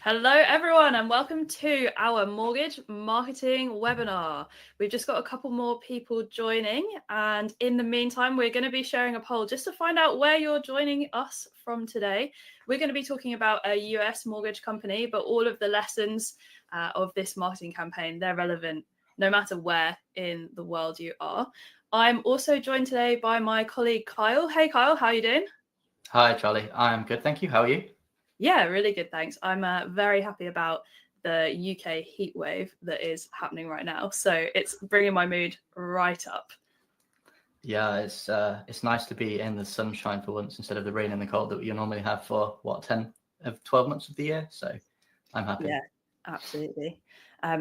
Hello everyone and welcome to our mortgage marketing webinar. We've just got a couple more people joining, and in the meantime we're going to be sharing a poll just to find out where you're joining us from today. We're going to be talking about a US mortgage company, but all of the lessons of this marketing campaign, they're relevant no matter where in the world you are. I'm also joined today by my colleague Kyle. Hey Kyle, how are you doing? Hi Charlie, I'm good, thank you. How are you? Yeah, really good, thanks. I'm very happy about the UK heat wave that is happening right now. So it's bringing my mood right up. Yeah, it's nice to be in the sunshine for once instead of the rain and the cold that you normally have for 10 of 12 months of the year. So I'm happy. Yeah, absolutely.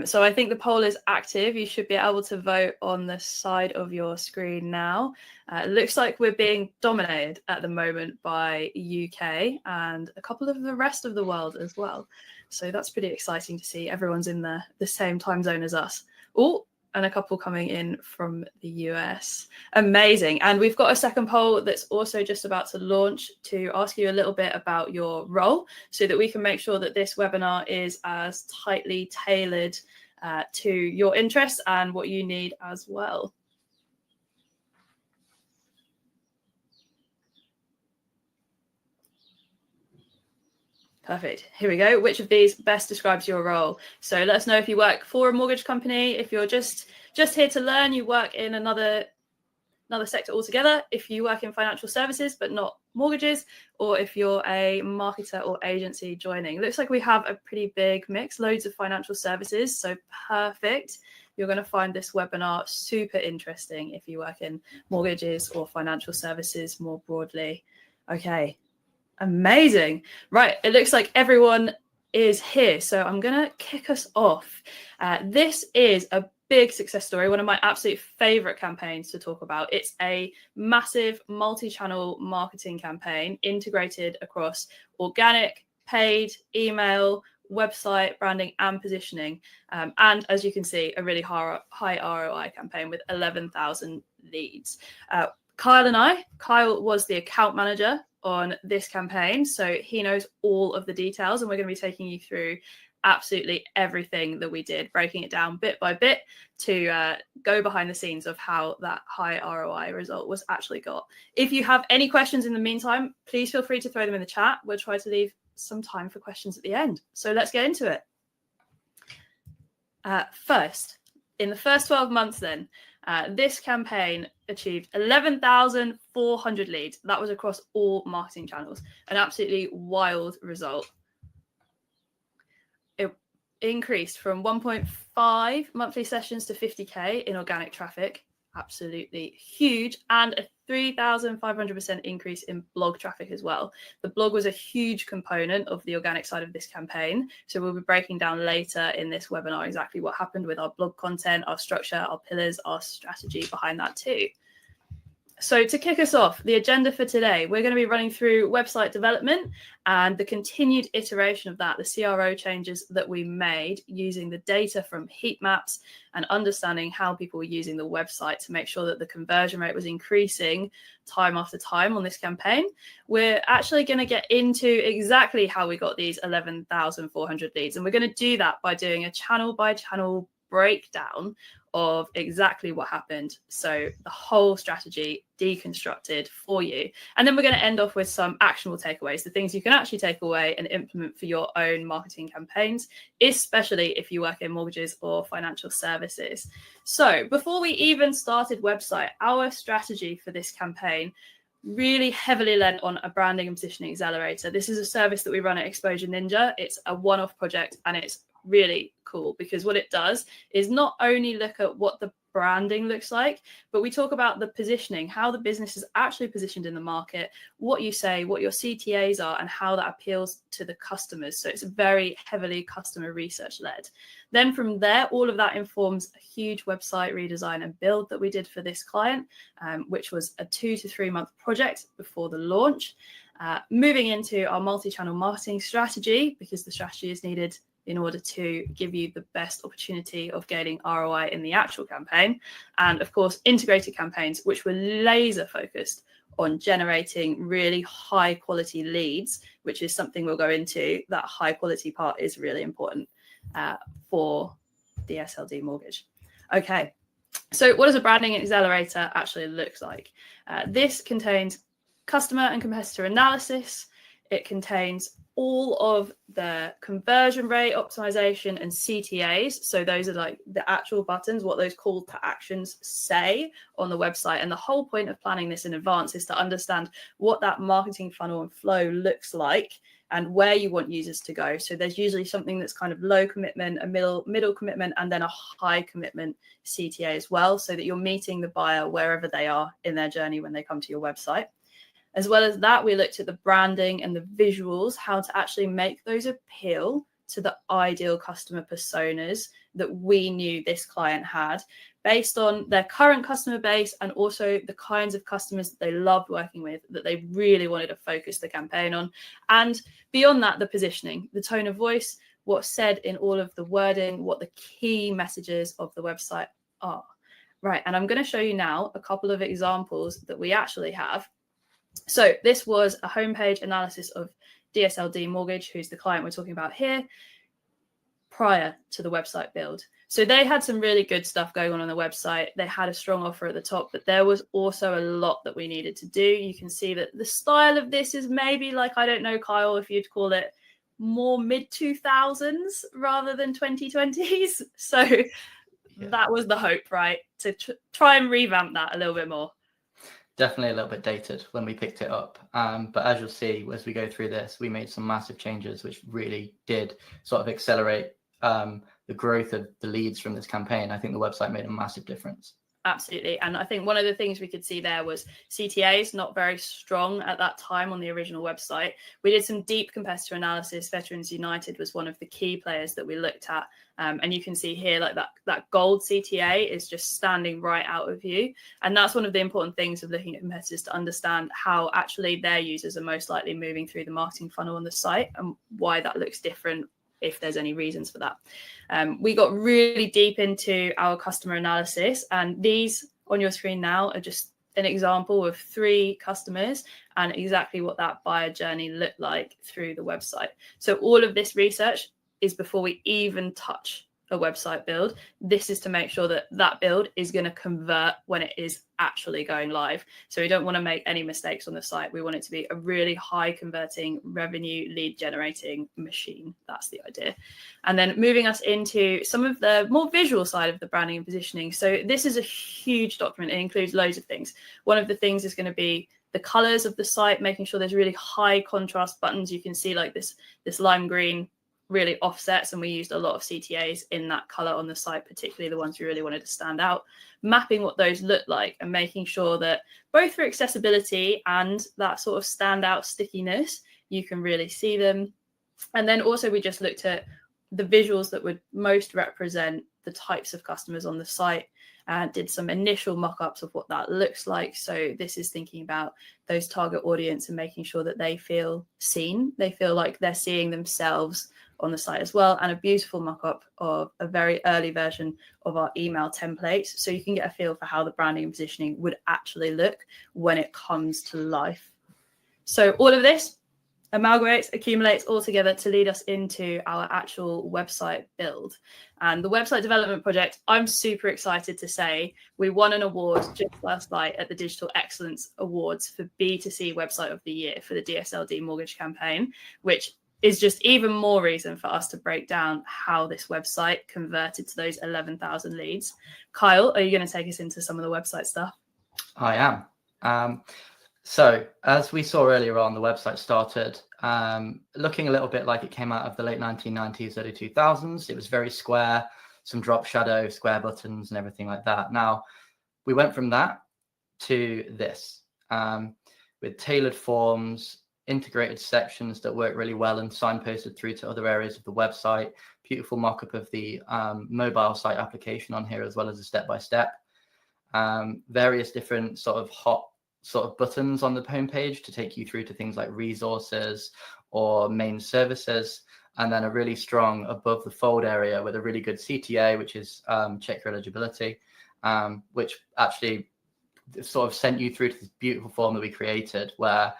So I think the poll is active. You should be able to vote on the side of your screen now. It looks like we're being dominated at the moment by UK and a couple of the rest of the world as well. So that's pretty exciting to see. Everyone's in the same time zone as us. Oh, and a couple coming in from the US. Amazing. And we've got a second poll that's also just about to launch to ask you a little bit about your role so that we can make sure that this webinar is as tightly tailored to your interests and what you need as well. Perfect. Here we go. Which of these best describes your role? So let us know if you work for a mortgage company, if you're just here to learn, you work in another sector altogether, if you work in financial services but not mortgages, or if you're a marketer or agency joining. It looks like we have a pretty big mix, loads of financial services, so perfect. You're going to find this webinar super interesting if you work in mortgages or financial services more broadly. Okay. Amazing. Right. It looks like everyone is here. So I'm going to kick us off. This is a big success story, one of my absolute favorite campaigns to talk about. It's a massive multi-channel marketing campaign integrated across organic, paid, email, website, branding, and positioning. And as you can see, a really high ROI campaign with 11,000 leads. Kyle was the account manager on this campaign, so he knows all of the details, and we're going to be taking you through absolutely everything that we did, breaking it down bit by bit to go behind the scenes of how that high ROI result was actually got. If you have any questions in the meantime, please feel free to throw them in the chat. We'll try to leave some time for questions at the end. So let's get into it. First, in the first 12 months then, this campaign achieved 11,400 leads. That was across all marketing channels. An absolutely wild result. It increased from 1.5 monthly sessions to 50K in organic traffic. Absolutely huge. And a 3,500% increase in blog traffic as well. The blog was a huge component of the organic side of this campaign. So we'll be breaking down later in this webinar exactly what happened with our blog content, our structure, our pillars, our strategy behind that too. So to kick us off, the agenda for today, we're going to be running through website development and the continued iteration of that, the CRO changes that we made using the data from heat maps and understanding how people were using the website to make sure that the conversion rate was increasing time after time on this campaign. We're actually going to get into exactly how we got these 11,400 leads. And we're going to do that by doing a channel by channel breakdown of exactly what happened. So the whole strategy deconstructed for you. And then we're going to end off with some actionable takeaways, the things you can actually take away and implement for your own marketing campaigns, especially if you work in mortgages or financial services. So before we even started website, our strategy for this campaign really heavily lent on a branding and positioning accelerator. This is a service that we run at Exposure Ninja. It's a one-off project and it's really cool because what it does is not only look at what the branding looks like, but we talk about the positioning, how the business is actually positioned in the market, what you say, what your CTAs are, and how that appeals to the customers. So it's very heavily customer research led. Then from there, all of that informs a huge website redesign and build that we did for this client, which was a 2 to 3 month project before the launch. Moving into our multi-channel marketing strategy, because the strategy is needed in order to give you the best opportunity of gaining ROI in the actual campaign. And of course, integrated campaigns, which were laser focused on generating really high quality leads, which is something we'll go into. That high quality part is really important for DSLD Mortgage. Okay, so what does a branding accelerator actually look like? This contains customer and competitor analysis. It contains all of the conversion rate optimization and CTAs. So those are like the actual buttons, what those call to actions say on the website. And the whole point of planning this in advance is to understand what that marketing funnel and flow looks like and where you want users to go. So there's usually something that's kind of low commitment, a middle commitment, and then a high commitment CTA as well, so that you're meeting the buyer wherever they are in their journey when they come to your website. As well as that, we looked at the branding and the visuals, how to actually make those appeal to the ideal customer personas that we knew this client had based on their current customer base and also the kinds of customers that they loved working with, that they really wanted to focus the campaign on. And beyond that, the positioning, the tone of voice, what's said in all of the wording, what the key messages of the website are. Right, and I'm going to show you now a couple of examples that we actually have. So this was a homepage analysis of DSLD Mortgage, who's the client we're talking about here, prior to the website build. So they had some really good stuff going on the website. They had a strong offer at the top, but there was also a lot that we needed to do. You can see that the style of this is maybe like, I don't know, Kyle, if you'd call it more mid-2000s rather than 2020s. So that was the hope, right? To try and revamp that a little bit more. Definitely a little bit dated when we picked it up. But as you'll see, as we go through this, we made some massive changes, which really did sort of accelerate the growth of the leads from this campaign. I think the website made a massive difference. Absolutely. And I think one of the things we could see there was CTAs not very strong at that time on the original website. We did some deep competitor analysis. Veterans United was one of the key players that we looked at. And you can see here like that gold CTA is just standing right out of view. And that's one of the important things of looking at competitors, to understand how actually their users are most likely moving through the marketing funnel on the site and why that looks different, if there's any reasons for that. We got really deep into our customer analysis, and these on your screen now are just an example of 3 customers and exactly what that buyer journey looked like through the website. So all of this research is before we even touch a website build. This is to make sure that that build is going to convert when it is actually going live. So we don't want to make any mistakes on the site. We want it to be a really high converting revenue lead generating machine. That's the idea. And then moving us into some of the more visual side of the branding and positioning. So this is a huge document. It includes loads of things. One of the things is going to be the colors of the site, making sure there's really high contrast buttons. You can see like this lime green really offsets, and we used a lot of CTAs in that color on the site, particularly the ones we really wanted to stand out, mapping what those look like and making sure that both for accessibility and that sort of standout stickiness, you can really see them. And then also we just looked at the visuals that would most represent the types of customers on the site and did some initial mock-ups of what that looks like. So this is thinking about those target audience and making sure that they feel seen, they feel like they're seeing themselves on the site as well, and a beautiful mock-up of a very early version of our email template, so you can get a feel for how the branding and positioning would actually look when it comes to life. So all of this accumulates all together to lead us into our actual website build. And the website development project, I'm super excited to say we won an award just last night at the Digital Excellence Awards for B2C Website of the Year for the DSLD Mortgage campaign, which is just even more reason for us to break down how this website converted to those 11,000 leads. Kyle, are you going to take us into some of the website stuff? I am. So as we saw earlier on, the website started looking a little bit like it came out of the late 1990s, early 2000s. It was very square, some drop shadow, square buttons and everything like that. Now, we went from that to this with tailored forms, integrated sections that work really well and signposted through to other areas of the website. Beautiful mock-up of the mobile site application on here, as well as a step-by-step. Various different sort of hot sort of buttons on the homepage to take you through to things like resources or main services, and then a really strong above the fold area with a really good CTA, which is check your eligibility, which actually sort of sent you through to this beautiful form that we created where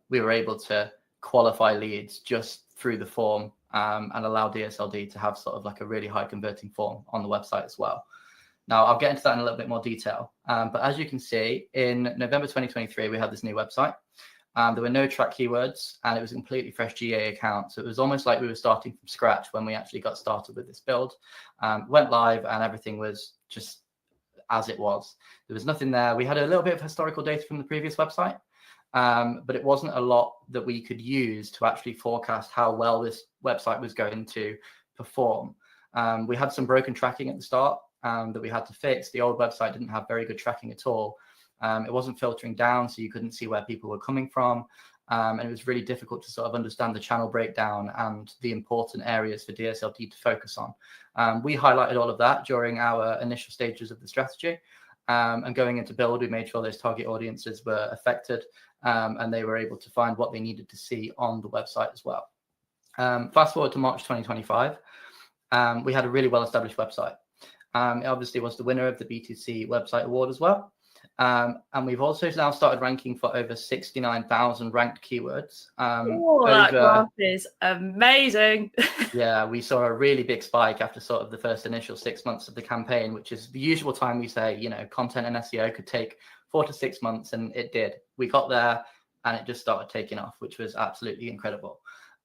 we were able to qualify leads just through the form and allow DSLD to have sort of like a really high converting form on the website as well. Now, I'll get into that in a little bit more detail. But as you can see, in November 2023, we had this new website. There were no track keywords, and it was a completely fresh GA account. So it was almost like we were starting from scratch when we actually got started with this build. Went live, and everything was just as it was. There was nothing there. We had a little bit of historical data from the previous website, but it wasn't a lot that we could use to actually forecast how well this website was going to perform. We had some broken tracking at the start that we had to fix. The old website didn't have very good tracking at all. It wasn't filtering down, so you couldn't see where people were coming from. And it was really difficult to sort of understand the channel breakdown and the important areas for DSLD to focus on. We highlighted all of that during our initial stages of the strategy. And going into build, we made sure those target audiences were affected and they were able to find what they needed to see on the website as well. Fast forward to March 2025, we had a really well-established website. It obviously was the winner of the B2C website award as well. And we've also now started ranking for over 69,000 ranked keywords. That graph is amazing. Yeah, we saw a really big spike after sort of the first initial 6 months of the campaign, which is the usual time we say, you know, content and SEO could take 4 to 6 months, and it did. We got there and it just started taking off, which was absolutely incredible.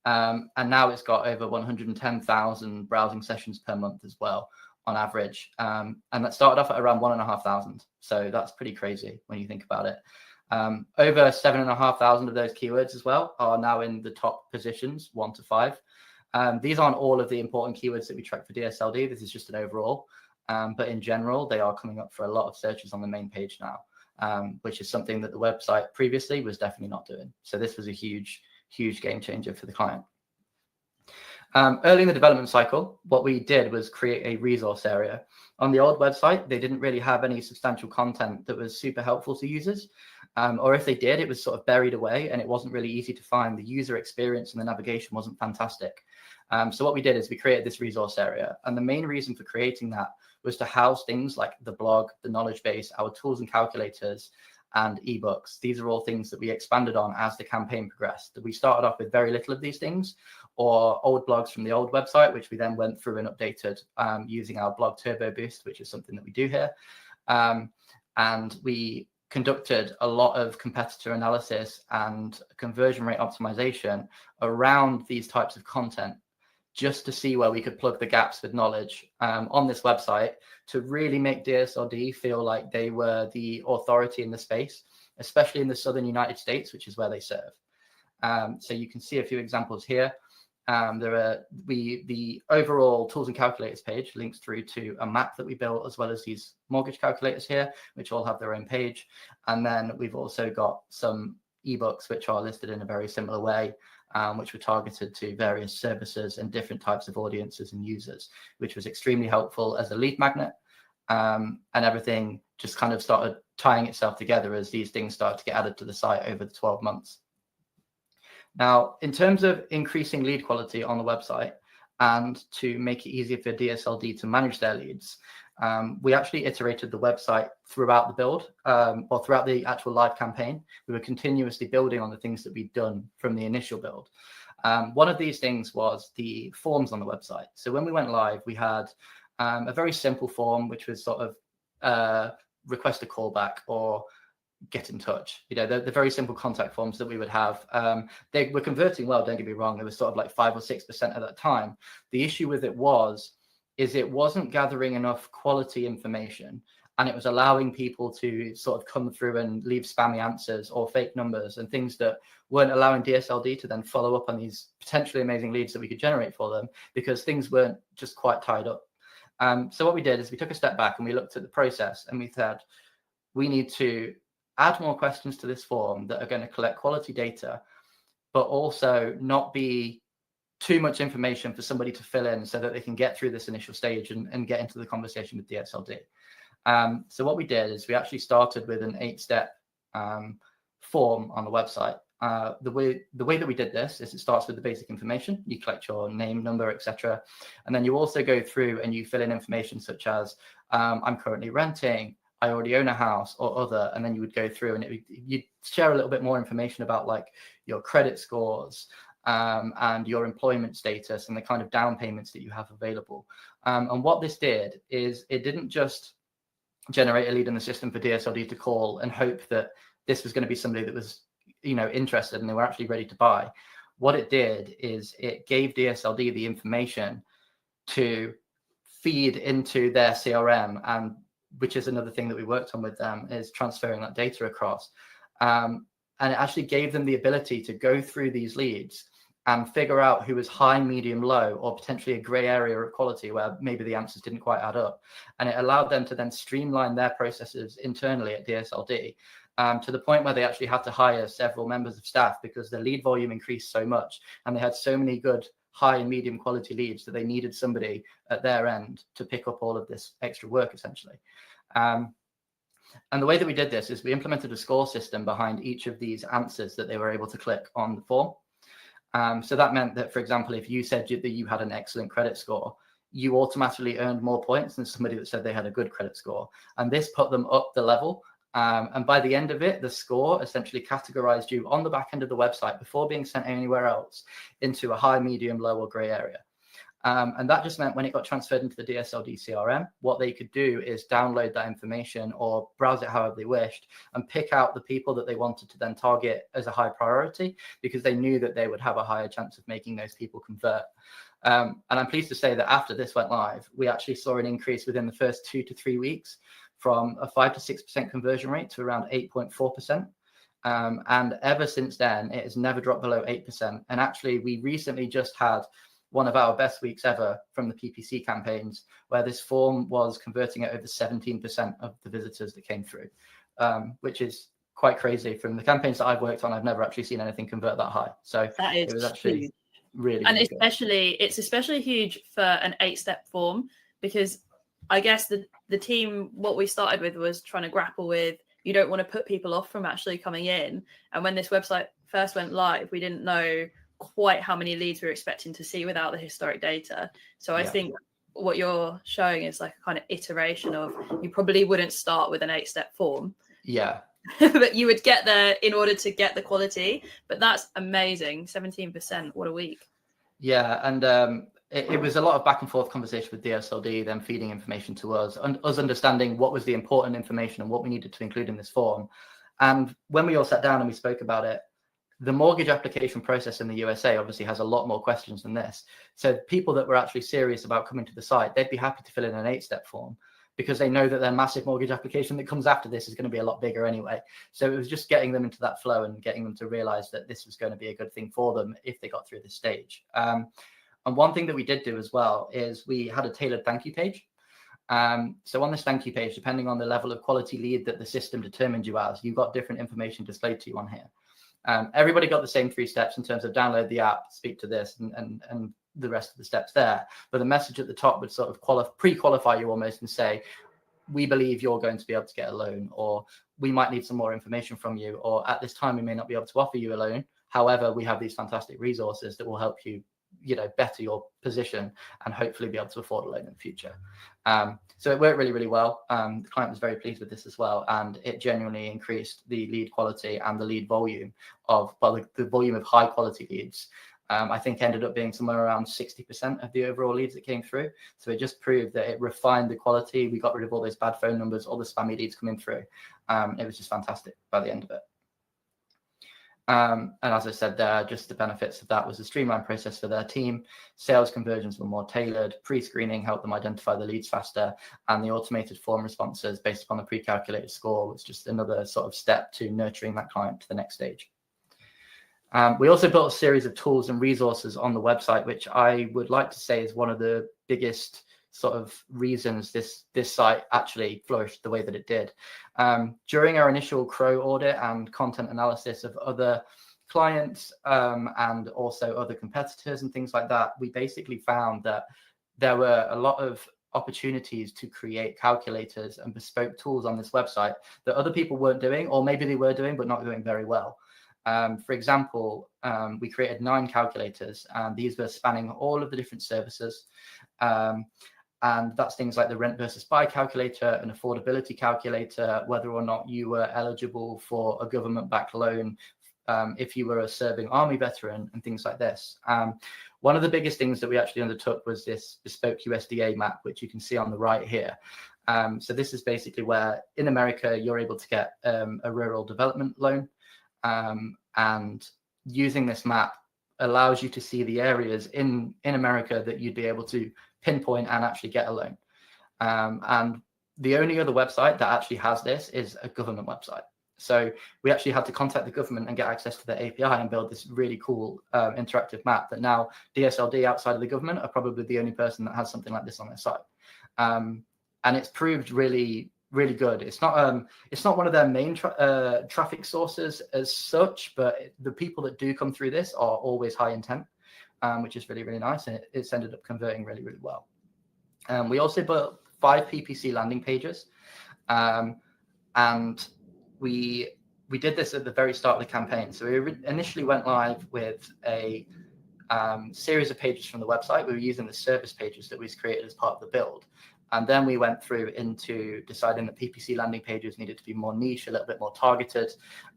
And now it's got over 110,000 browsing sessions per month as well, on average. And that started off at around 1,500. So that's pretty crazy when you think about it. Over 7,500 of those keywords as well are now in the top positions, 1 to 5. These aren't all of the important keywords that we track for DSLD. This is just an overall. But in general, they are coming up for a lot of searches on the main page now, which is something that the website previously was definitely not doing. So this was a huge, huge game changer for the client. Early in the development cycle, what we did was create a resource area. On the old website, they didn't really have any substantial content that was super helpful to users. Or if they did, it was sort of buried away and it wasn't really easy to find. The user experience and the navigation wasn't fantastic. So what we did is we created this resource area. And the main reason for creating that was to house things like the blog, the knowledge base, our tools and calculators, and ebooks. These are all things that we expanded on as the campaign progressed. We started off with very little of these things, or old blogs from the old website, which we then went through and updated using our blog turbo boost, which is something that we do here. And we conducted a lot of competitor analysis and conversion rate optimization around these types of content, just to see where we could plug the gaps with knowledge on this website to really make DSLD feel like they were the authority in the space, especially in the Southern United States, which is where they serve. So you can see a few examples here. The overall tools and calculators page links through to a map that we built, as well as these mortgage calculators here, which all have their own page. And then we've also got some ebooks, which are listed in a very similar way, which were targeted to various services and different types of audiences and users, which was extremely helpful as a lead magnet. And everything just kind of started tying itself together as these things started to get added to the site over the 12 months. Now, in terms of increasing lead quality on the website and to make it easier for DSLD to manage their leads, we actually iterated the website throughout the build, or throughout the actual live campaign. We were continuously building on the things that we'd done from the initial build. One of these things was the forms on the website. So when we went live, we had a very simple form, which was sort of request a callback or get in touch. You know, the very simple contact forms that we would have. They were converting well, don't get me wrong. It was sort of like 5 or 6% at that time. The issue with it is it wasn't gathering enough quality information, and it was allowing people to sort of come through and leave spammy answers or fake numbers and things that weren't allowing DSLD to then follow up on these potentially amazing leads that we could generate for them, because things weren't just quite tied up. So what we did is we took a step back and we looked at the process, and we said, we need to add more questions to this form that are going to collect quality data, but also not be too much information for somebody to fill in so that they can get through this initial stage and get into the conversation with DSLD. So what we did is we actually started with an 8-step form on the website. The way that we did this is it starts with the basic information. You collect your name, number, etc. And then you also go through and you fill in information such as, I'm currently renting, I already own a house, or other, and then you would go through and you'd share a little bit more information about like your credit scores and your employment status and the kind of down payments that you have available. And what this did is it didn't just generate a lead in the system for DSLD to call and hope that this was going to be somebody that was, interested and they were actually ready to buy. What it did is it gave DSLD the information to feed into their CRM, and which is another thing that we worked on with them, is transferring that data across. And it actually gave them the ability to go through these leads and figure out who was high, medium, low, or potentially a gray area of quality where maybe the answers didn't quite add up. And it allowed them to then streamline their processes internally at DSLD to the point where they actually had to hire several members of staff because the lead volume increased so much and they had so many good high and medium quality leads that they needed somebody at their end to pick up all of this extra work, essentially. And the way that we did this is we implemented a score system behind each of these answers that they were able to click on the form. So that meant that, for example, if you said that you had an excellent credit score, you automatically earned more points than somebody that said they had a good credit score. And this put them up the level. And by the end of it, the score essentially categorized you on the back end of the website before being sent anywhere else into a high, medium, low, or gray area. And that just meant when it got transferred into the DSLD CRM, what they could do is download that information or browse it however they wished and pick out the people that they wanted to then target as a high priority because they knew that they would have a higher chance of making those people convert. And I'm pleased to say that after this went live, we actually saw an increase within the first 2 to 3 weeks from a 5 to 6% conversion rate to around 8.4%. And ever since then, it has never dropped below 8%. And actually, we recently just had one of our best weeks ever from the PPC campaigns, where this form was converting at over 17% of the visitors that came through, which is quite crazy. From the campaigns that I've worked on, I've never actually seen anything convert that high. So it was actually huge. really and good. It's especially huge for an 8-step form, because I guess the team, what we started with was trying to grapple with, you don't want to put people off from actually coming in. And when this website first went live, we didn't know quite how many leads we were expecting to see without the historic data. So I think what you're showing is like a kind of iteration of, you probably wouldn't start with an 8-step form. Yeah. But you would get there in order to get the quality. But that's amazing. 17%. What a week. Yeah. And it was a lot of back and forth conversation with DSLD, them feeding information to us, and us understanding what was the important information and what we needed to include in this form. And when we all sat down and we spoke about it, the mortgage application process in the USA obviously has a lot more questions than this. So people that were actually serious about coming to the site, they'd be happy to fill in an 8-step form because they know that their massive mortgage application that comes after this is going to be a lot bigger anyway. So it was just getting them into that flow and getting them to realize that this was going to be a good thing for them if they got through this stage. And one thing that we did do as well is we had a tailored thank you page. So on this thank you page, depending on the level of quality lead that the system determined you as, you got different information displayed to you on here. Everybody got the same 3 steps in terms of download the app, speak to this, and the rest of the steps there. But the message at the top would sort of pre-qualify you almost and say, we believe you're going to be able to get a loan, or we might need some more information from you, or at this time we may not be able to offer you a loan. However, we have these fantastic resources that will help you, better your position and hopefully be able to afford a loan in the future. So it worked really, really well. The client was very pleased with this as well, and it genuinely increased the lead quality and the lead volume the volume of high quality leads. I think ended up being somewhere around 60% of the overall leads that came through. So it just proved that it refined the quality. We got rid of all those bad phone numbers, all the spammy leads coming through. It was just fantastic by the end of it. And as I said there, just the benefits of that was a streamlined process for their team. Sales conversions were more tailored. Pre-screening helped them identify the leads faster. And the automated form responses based upon the pre-calculated score was just another sort of step to nurturing that client to the next stage. We also built a series of tools and resources on the website, which I would like to say is one of the biggest sort of reasons this site actually flourished the way that it did. During our initial Crow audit and content analysis of other clients and also other competitors and things like that, we basically found that there were a lot of opportunities to create calculators and bespoke tools on this website that other people weren't doing, or maybe they were doing but not doing very well. For example, we created 9 calculators, and these were spanning all of the different services. And that's things like the rent versus buy calculator, an affordability calculator, whether or not you were eligible for a government-backed loan if you were a serving army veteran, and things like this. One of the biggest things that we actually undertook was this bespoke USDA map, which you can see on the right here. So this is basically where in America you're able to get a rural development loan, and using this map allows you to see the areas in America that you'd be able to pinpoint and actually get a loan. And the only other website that actually has this is a government website. So we actually had to contact the government and get access to the API and build this really cool interactive map that now DSLD outside of the government are probably the only person that has something like this on their site. And it's proved really, really good. It's not one of their main traffic sources as such, but the people that do come through this are always high intent, which is really, really nice. And it's ended up converting really, really well. We also built 5 PPC landing pages. And we did this at the very start of the campaign. So we initially went live with a series of pages from the website. We were using the service pages that we created as part of the build. And then we went through into deciding that PPC landing pages needed to be more niche, a little bit more targeted.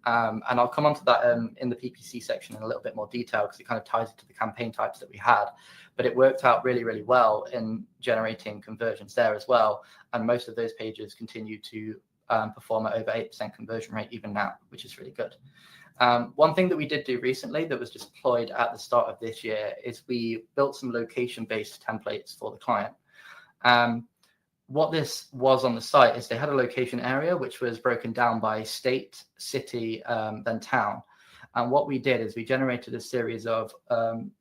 And I'll come on to that in the PPC section in a little bit more detail, because it kind of ties into the campaign types that we had. But it worked out really, really well in generating conversions there as well. And most of those pages continue to perform at over 8% conversion rate even now, which is really good. One thing that we did do recently that was deployed at the start of this year is we built some location-based templates for the client. What this was on the site is they had a location area which was broken down by state, city, then town. And what we did is we generated a series of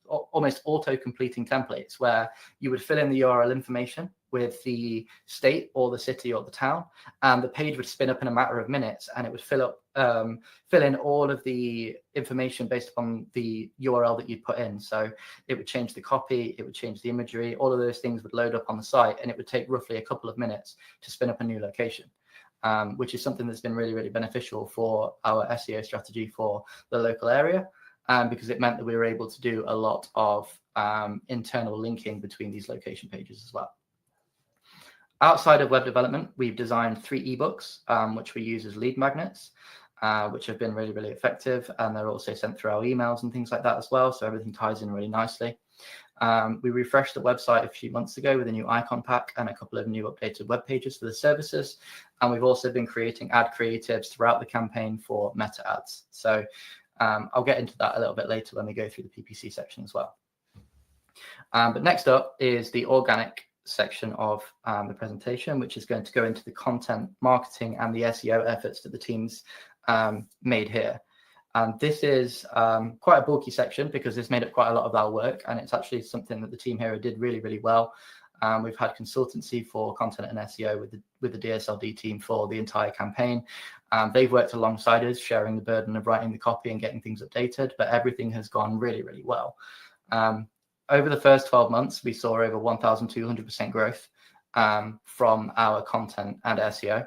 almost auto-completing templates where you would fill in the URL information with the state or the city or the town, and the page would spin up in a matter of minutes, and it would fill in all of the information based upon the URL that you'd put in. So it would change the copy, it would change the imagery, all of those things would load up on the site, and it would take roughly a couple of minutes to spin up a new location. Which is something that's been really, really beneficial for our SEO strategy for the local area, because it meant that we were able to do a lot of internal linking between these location pages as well. Outside of web development, we've designed 3 ebooks, which we use as lead magnets, which have been really, really effective. And they're also sent through our emails and things like that as well. So everything ties in really nicely. We refreshed the website a few months ago with a new icon pack and a couple of new updated web pages for the services. And we've also been creating ad creatives throughout the campaign for meta ads. So I'll get into that a little bit later when we go through the PPC section as well. But next up is the organic section of the presentation, which is going to go into the content marketing and the SEO efforts that the teams made here. And this is quite a bulky section because this made up quite a lot of our work, and it's actually something that the team here did really, really well. We've had consultancy for content and SEO with the DSLD team for the entire campaign. They've worked alongside us, sharing the burden of writing the copy and getting things updated, but everything has gone really, really well. Over the first 12 months, we saw over 1,200% growth from our content and SEO.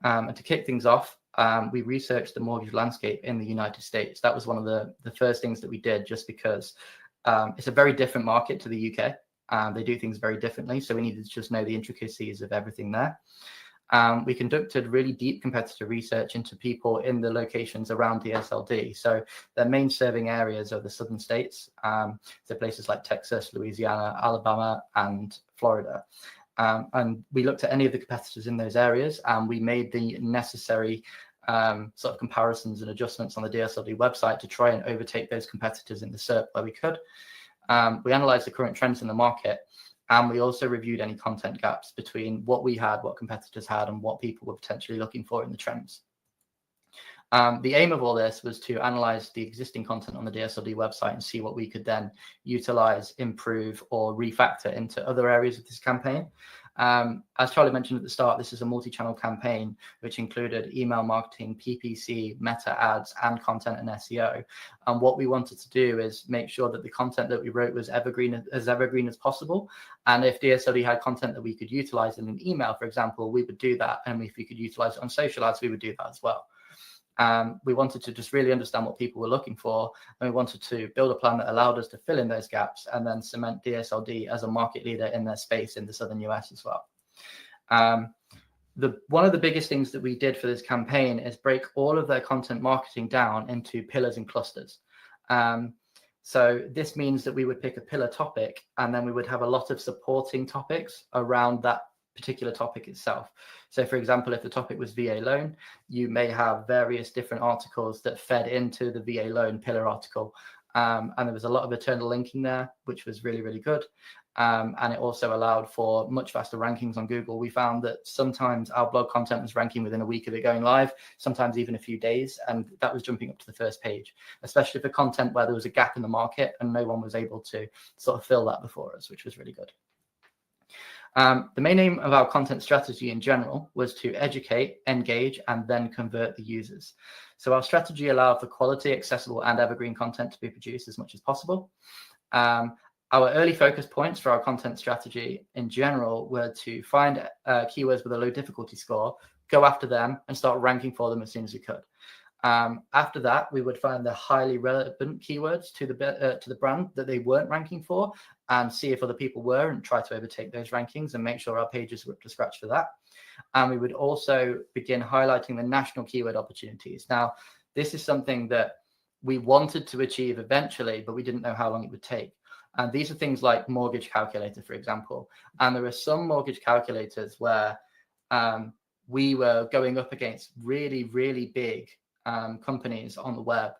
And to kick things off, we researched the mortgage landscape in the United States. That was one of the first things that we did, just because it's a very different market to the UK. They do things very differently, so we needed to just know the intricacies of everything there. We conducted really deep competitor research into people in the locations around DSLD. So their main serving areas are the southern states, so places like Texas, Louisiana, Alabama, and Florida. And we looked at any of the competitors in those areas, and we made the necessary sort of comparisons and adjustments on the DSLD website to try and overtake those competitors in the SERP where we could. We analyzed the current trends in the market, and we also reviewed any content gaps between what we had, what competitors had, and what people were potentially looking for in the trends. The aim of all this was to analyze the existing content on the DSLD website and see what we could then utilize, improve, or refactor into other areas of this campaign. As Charlie mentioned at the start, this is a multi-channel campaign, which included email marketing, PPC, meta ads, and content and SEO. And what we wanted to do is make sure that the content that we wrote was evergreen as possible. And if DSLD had content that we could utilize in an email, for example, we would do that. And if we could utilize it on social ads, we would do that as well. We wanted to just really understand what people were looking for, and we wanted to build a plan that allowed us to fill in those gaps and then cement DSLD as a market leader in their space in the Southern US as well. One of the biggest things that we did for this campaign is break all of their content marketing down into pillars and clusters. So this means that we would pick a pillar topic, and then we would have a lot of supporting topics around that particular topic itself. So for example, if the topic was VA loan, you may have various different articles that fed into the VA loan pillar article. And there was a lot of internal linking there, which was really, really good. And it also allowed for much faster rankings on Google. We found that sometimes our blog content was ranking within a week of it going live, sometimes even a few days, and that was jumping up to the first page, especially for content where there was a gap in the market and no one was able to sort of fill that before us, which was really good. The main aim of our content strategy in general was to educate, engage, and then convert the users. So our strategy allowed for quality, accessible, and evergreen content to be produced as much as possible. Our early focus points for our content strategy in general were to find keywords with a low difficulty score, go after them, and start ranking for them as soon as we could. After that, we would find the highly relevant keywords to the brand that they weren't ranking for, and see if other people were, and try to overtake those rankings and make sure our pages were up to scratch for that. And we would also begin highlighting the national keyword opportunities. Now, this is something that we wanted to achieve eventually, but we didn't know how long it would take. And these are things like mortgage calculator, for example. And there are some mortgage calculators where we were going up against really, really big companies on the web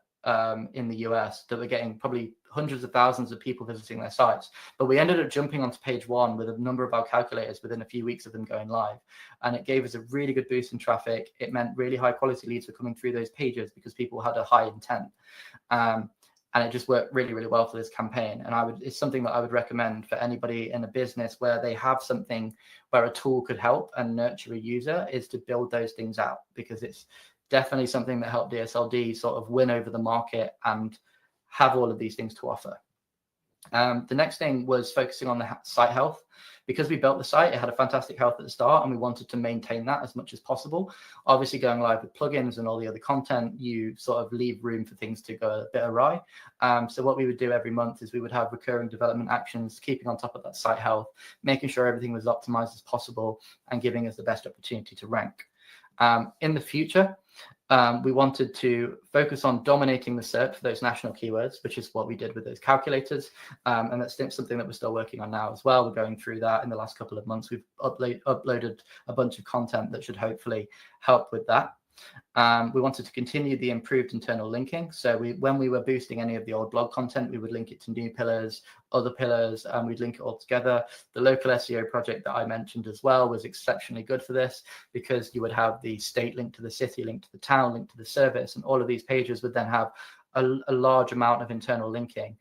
in the US that were getting probably hundreds of thousands of people visiting their sites. But we ended up jumping onto page one with a number of our calculators within a few weeks of them going live. And it gave us a really good boost in traffic. It meant really high quality leads were coming through those pages because people had a high intent. And it just worked really, really well for this campaign. And it's something that I would recommend for anybody in a business where they have something where a tool could help and nurture a user, is to build those things out, because it's definitely something that helped DSLD sort of win over the market and have all of these things to offer. The next thing was focusing on the site health. Because we built the site, it had a fantastic health at the start, and we wanted to maintain that as much as possible. Obviously, going live with plugins and all the other content, you sort of leave room for things to go a bit awry. So what we would do every month is we would have recurring development actions, keeping on top of that site health, making sure everything was optimized as possible, and giving us the best opportunity to rank. In the future, we wanted to focus on dominating the search for those national keywords, which is what we did with those calculators. And that's something that we're still working on now as well. We're going through that in the last couple of months. We've uploaded a bunch of content that should hopefully help with that. We wanted to continue the improved internal linking. So when we were boosting any of the old blog content, we would link it to new pillars, other pillars, and we'd link it all together. The local SEO project that I mentioned as well was exceptionally good for this, because you would have the state link to the city, link to the town, link to the service, and all of these pages would then have a large amount of internal linking,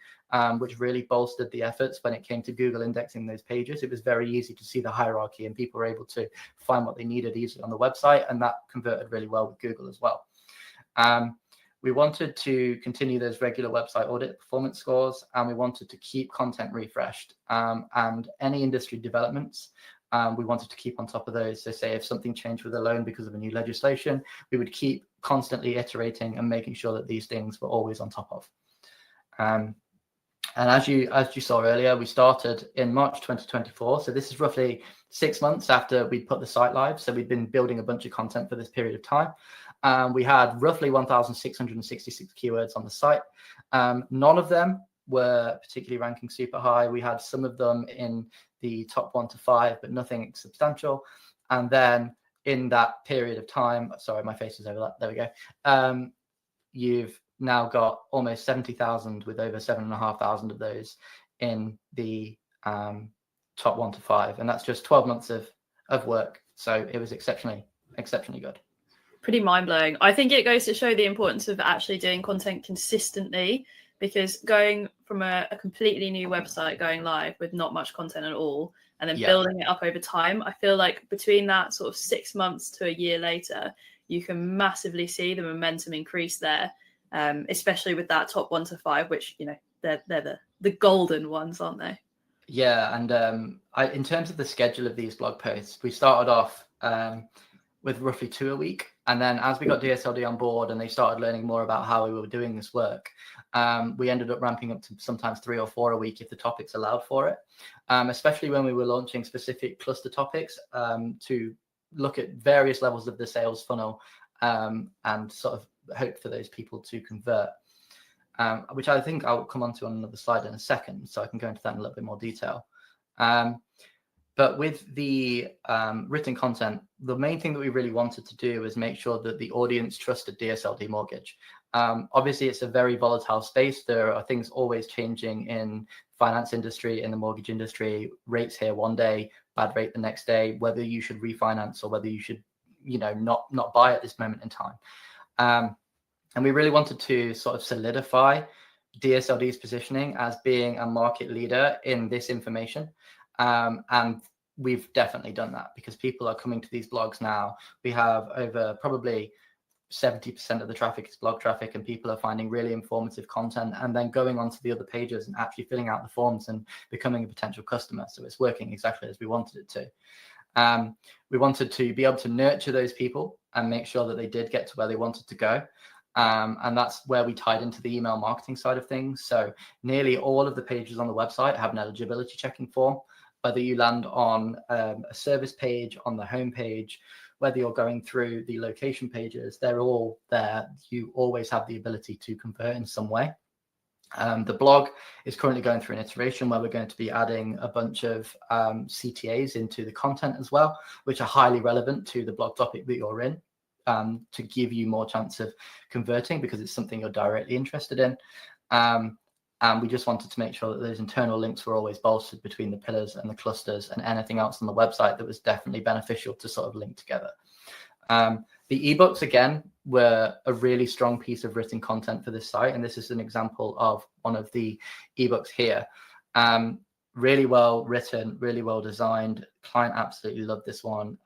which really bolstered the efforts when it came to Google indexing those pages. It was very easy to see the hierarchy, and people were able to find what they needed easily on the website, and that converted really well with Google as well. We wanted to continue those regular website audit performance scores, and we wanted to keep content refreshed, and any industry developments. We wanted to keep on top of those. So say if something changed with a loan because of a new legislation, we would keep constantly iterating and making sure that these things were always on top of. And as you saw earlier, we started in March 2024. So this is roughly 6 months after we put the site live. So we've been building a bunch of content for this period of time. We had roughly 1,666 keywords on the site. None of them were particularly ranking super high. We had some of them in the top 1 to 5, but nothing substantial. And then in that period of time, sorry, my face is overlapped. There we go. You've now got almost 70,000 with over 7,500 of those in the top 1 to 5. And that's just 12 months of work. So it was exceptionally good. Pretty mind-blowing. I think it goes to show the importance of actually doing content consistently, because going from a completely new website going live with not much content at all, and then building it up over time, I feel like between that sort of 6 months to a year later, you can massively see the momentum increase there, especially with that top 1 to 5, which, you know, they're the golden ones, aren't they? Yeah, and in terms of the schedule of these blog posts, we started off with roughly 2 a week. And then as we got DSLD on board and they started learning more about how we were doing this work, we ended up ramping up to sometimes 3 or 4 a week if the topics allowed for it, especially when we were launching specific cluster topics to look at various levels of the sales funnel and sort of hope for those people to convert, which I think I'll come on to on another slide in a second, so I can go into that in a little bit more detail. But with the written content, the main thing that we really wanted to do was make sure that the audience trusted DSLD Mortgage. Obviously, it's a very volatile space. There are things always changing in finance industry, in the mortgage industry. Rates here one day, bad rate the next day, whether you should refinance or whether you should, not buy at this moment in time. And we really wanted to sort of solidify DSLD's positioning as being a market leader in this information. And we've definitely done that because people are coming to these blogs now. We have over probably 70% of the traffic is blog traffic, and people are finding really informative content and then going onto the other pages and actually filling out the forms and becoming a potential customer. So it's working exactly as we wanted it to. We wanted to be able to nurture those people and make sure that they did get to where they wanted to go. And that's where we tied into the email marketing side of things. So nearly all of the pages on the website have an eligibility checking form. Whether you land on a service page, on the home page, whether you're going through the location pages, they're all there. You always have the ability to convert in some way. The blog is currently going through an iteration where we're going to be adding a bunch of CTAs into the content as well, which are highly relevant to the blog topic that you're in, to give you more chance of converting because it's something you're directly interested in. And we just wanted to make sure that those internal links were always bolstered between the pillars and the clusters and anything else on the website that was definitely beneficial to sort of link together. The ebooks, again, were a really strong piece of written content for this site. And this is an example of one of the ebooks here. Really well written, really well designed. Client absolutely loved this one.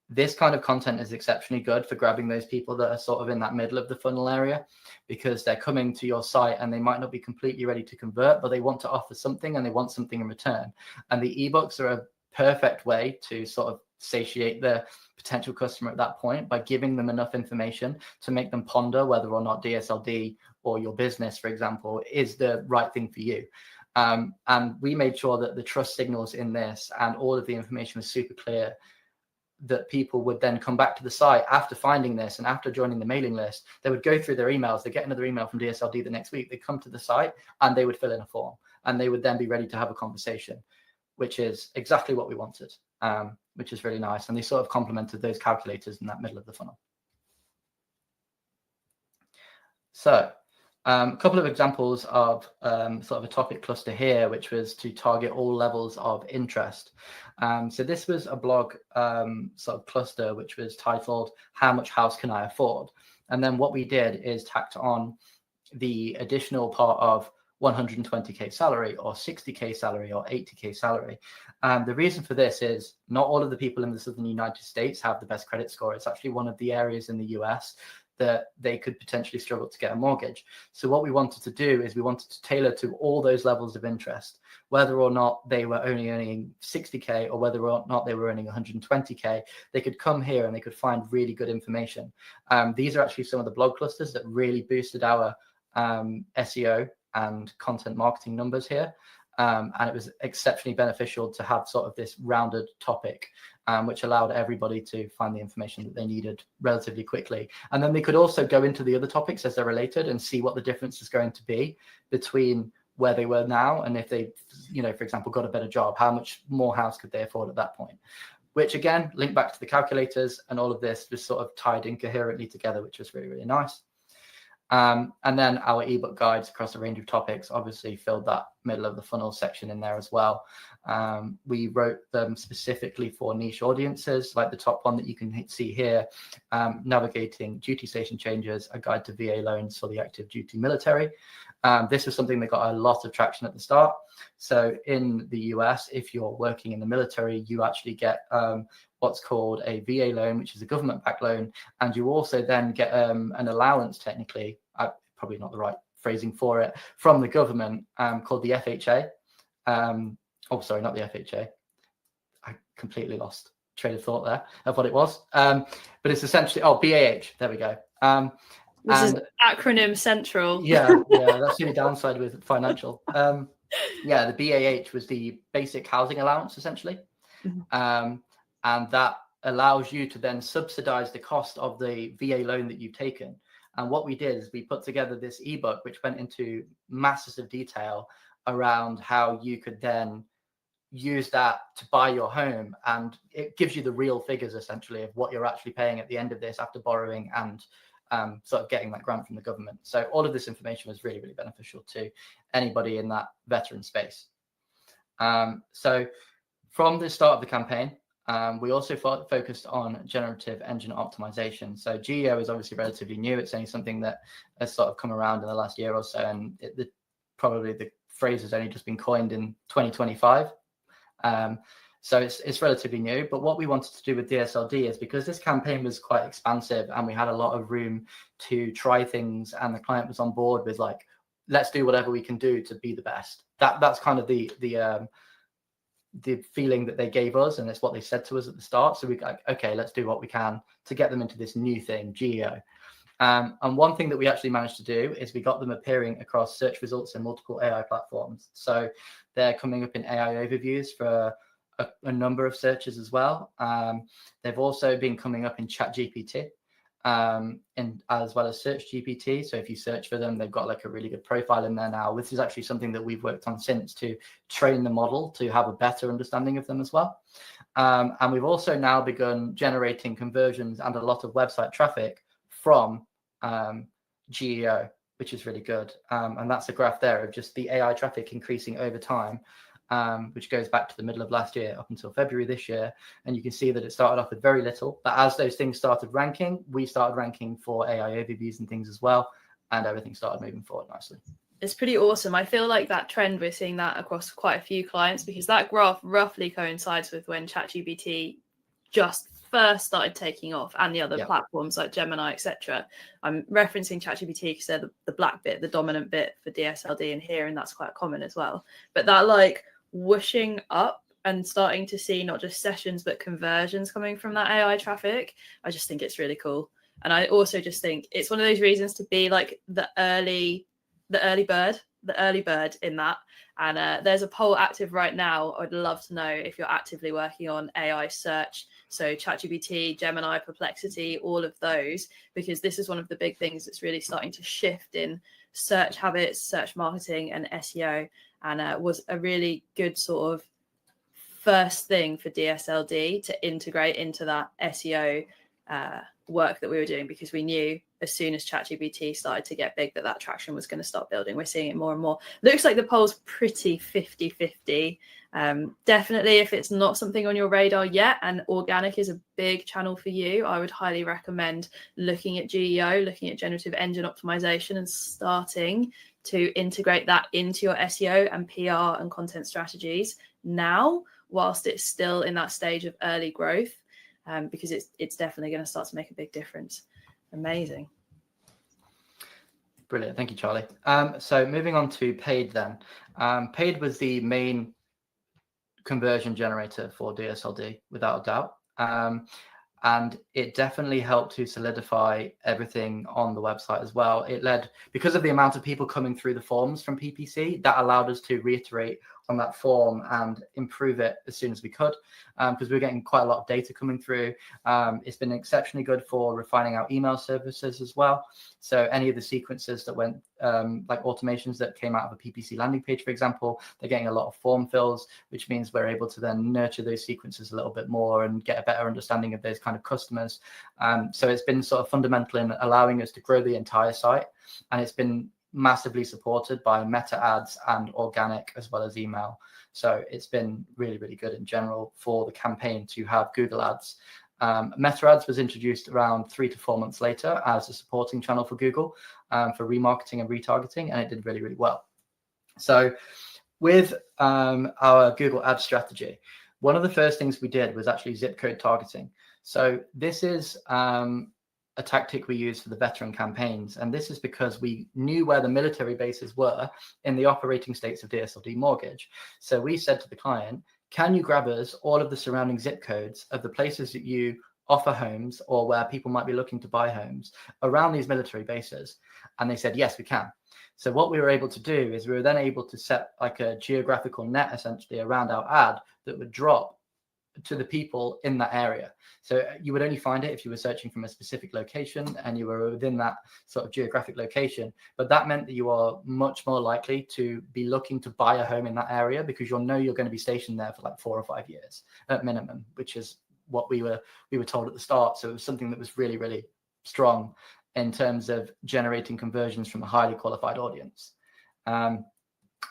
This kind of content is exceptionally good for grabbing those people that are sort of in that middle of the funnel area, because they're coming to your site and they might not be completely ready to convert, but they want to offer something and they want something in return. And the ebooks are a perfect way to sort of satiate the potential customer at that point by giving them enough information to make them ponder whether or not DSLD or your business, for example, is the right thing for you. And we made sure that the trust signals in this and all of the information was super clear, that people would then come back to the site after finding this and after joining the mailing list. They would go through their emails, they get another email from DSLD the next week, they come to the site and they would fill in a form and they would then be ready to have a conversation, which is exactly what we wanted, which is really nice. And they sort of complemented those calculators in that middle of the funnel. So a couple of examples of sort of a topic cluster here, which was to target all levels of interest. So this was a blog sort of cluster, which was titled, "How Much House Can I Afford?" And then what we did is tacked on the additional part of 120K salary or 60K salary or 80K salary. The reason for this is not all of the people in the Southern United States have the best credit score. It's actually one of the areas in the US that they could potentially struggle to get a mortgage. So what we wanted to do is we wanted to tailor to all those levels of interest, whether or not they were only earning 60K or whether or not they were earning 120K, they could come here and they could find really good information. These are actually some of the blog clusters that really boosted our SEO and content marketing numbers here. And it was exceptionally beneficial to have sort of this rounded topic, which allowed everybody to find the information that they needed relatively quickly. And then they could also go into the other topics as they're related and see what the difference is going to be between where they were now and if they, for example, got a better job, how much more house could they afford at that point? Which again, linked back to the calculators, and all of this was sort of tied incoherently together, which was really, really nice. And then our ebook guides across a range of topics obviously filled that middle of the funnel section in there as well. We wrote them specifically for niche audiences, like the top one that you can see here, navigating duty station changes, a guide to VA loans for the active duty military. This was something that got a lot of traction at the start. So in the US, if you're working in the military, you actually get what's called a VA loan, which is a government-backed loan. And you also then get an allowance, technically, probably not the right phrasing for it, from the government called the FHA. Oh, sorry, not the FHA. I completely lost train of thought there of what it was. But it's essentially, BAH, there we go. This is acronym central. Yeah, that's the only downside with financial. The BAH was the basic housing allowance, essentially. And that allows you to then subsidize the cost of the VA loan that you've taken. And what we did is we put together this ebook, which went into massive detail around how you could then use that to buy your home. And it gives you the real figures, essentially, of what you're actually paying at the end of this after borrowing and sort of getting that grant from the government. So all of this information was really, really beneficial to anybody in that veteran space. So from the start of the campaign, we also focused on generative engine optimization. So GEO is obviously relatively new. It's only something that has sort of come around in the last year or so, and probably the phrase has only just been coined in 2025. So it's relatively new. But what we wanted to do with DSLD is, because this campaign was quite expansive and we had a lot of room to try things, and the client was on board with like, let's do whatever we can do to be the best. That's kind of the feeling that they gave us, and it's what they said to us at the start. So we like, okay, let's do what we can to get them into this new thing, GEO. And one thing that we actually managed to do is we got them appearing across search results in multiple AI platforms. So they're coming up in AI overviews for a number of searches as well. They've also been coming up in ChatGPT, and as well as Search GPT. So if you search for them, they've got like a really good profile in there now. This is actually something that we've worked on since to train the model to have a better understanding of them as well. And we've also now begun generating conversions and a lot of website traffic from GEO, which is really good. And that's a graph there of just the AI traffic increasing over time, which goes back to the middle of last year up until February this year. And you can see that it started off with very little, but as those things started ranking, we started ranking for AI overviews and things as well, and everything started moving forward nicely. It's pretty awesome. I feel like that trend, we're seeing that across quite a few clients, because that graph roughly coincides with when ChatGPT just first started taking off, and the other platforms like Gemini, etc. I'm referencing ChatGPT because they're the black bit, the dominant bit for DSLD in here, and that's quite common as well. But that like whooshing up and starting to see not just sessions but conversions coming from that AI traffic, I just think it's really cool. And I also just think it's one of those reasons to be like the early bird in that. And there's a poll active right now. I'd love to know if you're actively working on AI search, so ChatGPT, Gemini, Perplexity, all of those, because this is one of the big things that's really starting to shift in search habits, search marketing, and SEO, and was a really good sort of first thing for DSLD to integrate into that SEO work that we were doing, because we knew as soon as ChatGPT started to get big that traction was going to start building. We're seeing it more and more. Looks like the poll's pretty 50-50. Definitely, if it's not something on your radar yet and organic is a big channel for you, I would highly recommend looking at GEO, looking at generative engine optimization, and starting to integrate that into your SEO and PR and content strategies now, whilst it's still in that stage of early growth, because it's definitely going to start to make a big difference. Amazing. Brilliant. Thank you, Charlie. So moving on to paid then. Paid was the main conversion generator for DSLD, without a doubt. And it definitely helped to solidify everything on the website as well. It led, because of the amount of people coming through the forms from PPC, that allowed us to reiterate on that form and improve it as soon as we could, because we were getting quite a lot of data coming through. It's been exceptionally good for refining our email services as well. So any of the sequences that went, like automations that came out of a PPC landing page, for example, they're getting a lot of form fills, which means we're able to then nurture those sequences a little bit more and get a better understanding of those kind of customers. So it's been sort of fundamental in allowing us to grow the entire site, and it's been massively supported by meta ads and organic as well as email. So it's been really, really good in general for the campaign to have Google ads. Meta ads was introduced around 3 to 4 months later as a supporting channel for Google for remarketing and retargeting, and it did really, really well. So with our Google ad strategy, one of the first things we did was actually zip code targeting. So this is a tactic we use for the veteran campaigns. And this is because we knew where the military bases were in the operating states of DSLD Mortgage. So we said to the client, can you grab us all of the surrounding zip codes of the places that you offer homes or where people might be looking to buy homes around these military bases? And they said, yes, we can. So what we were able to do is we were then able to set like a geographical net essentially around our ad that would drop to the people in that area. So you would only find it if you were searching from a specific location and you were within that sort of geographic location. But that meant that you are much more likely to be looking to buy a home in that area because you'll know you're going to be stationed there for like 4 or 5 years at minimum, which is what we were told at the start. So it was something that was really, really strong in terms of generating conversions from a highly qualified audience.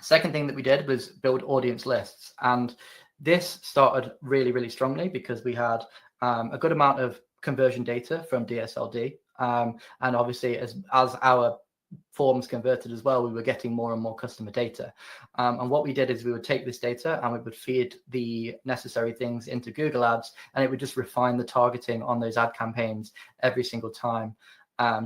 Second thing that we did was build audience lists. And this started really, really strongly because we had a good amount of conversion data from DSLD. And obviously, as our forms converted as well, we were getting more and more customer data. And what we did is we would take this data and we would feed the necessary things into Google Ads, and it would just refine the targeting on those ad campaigns every single time,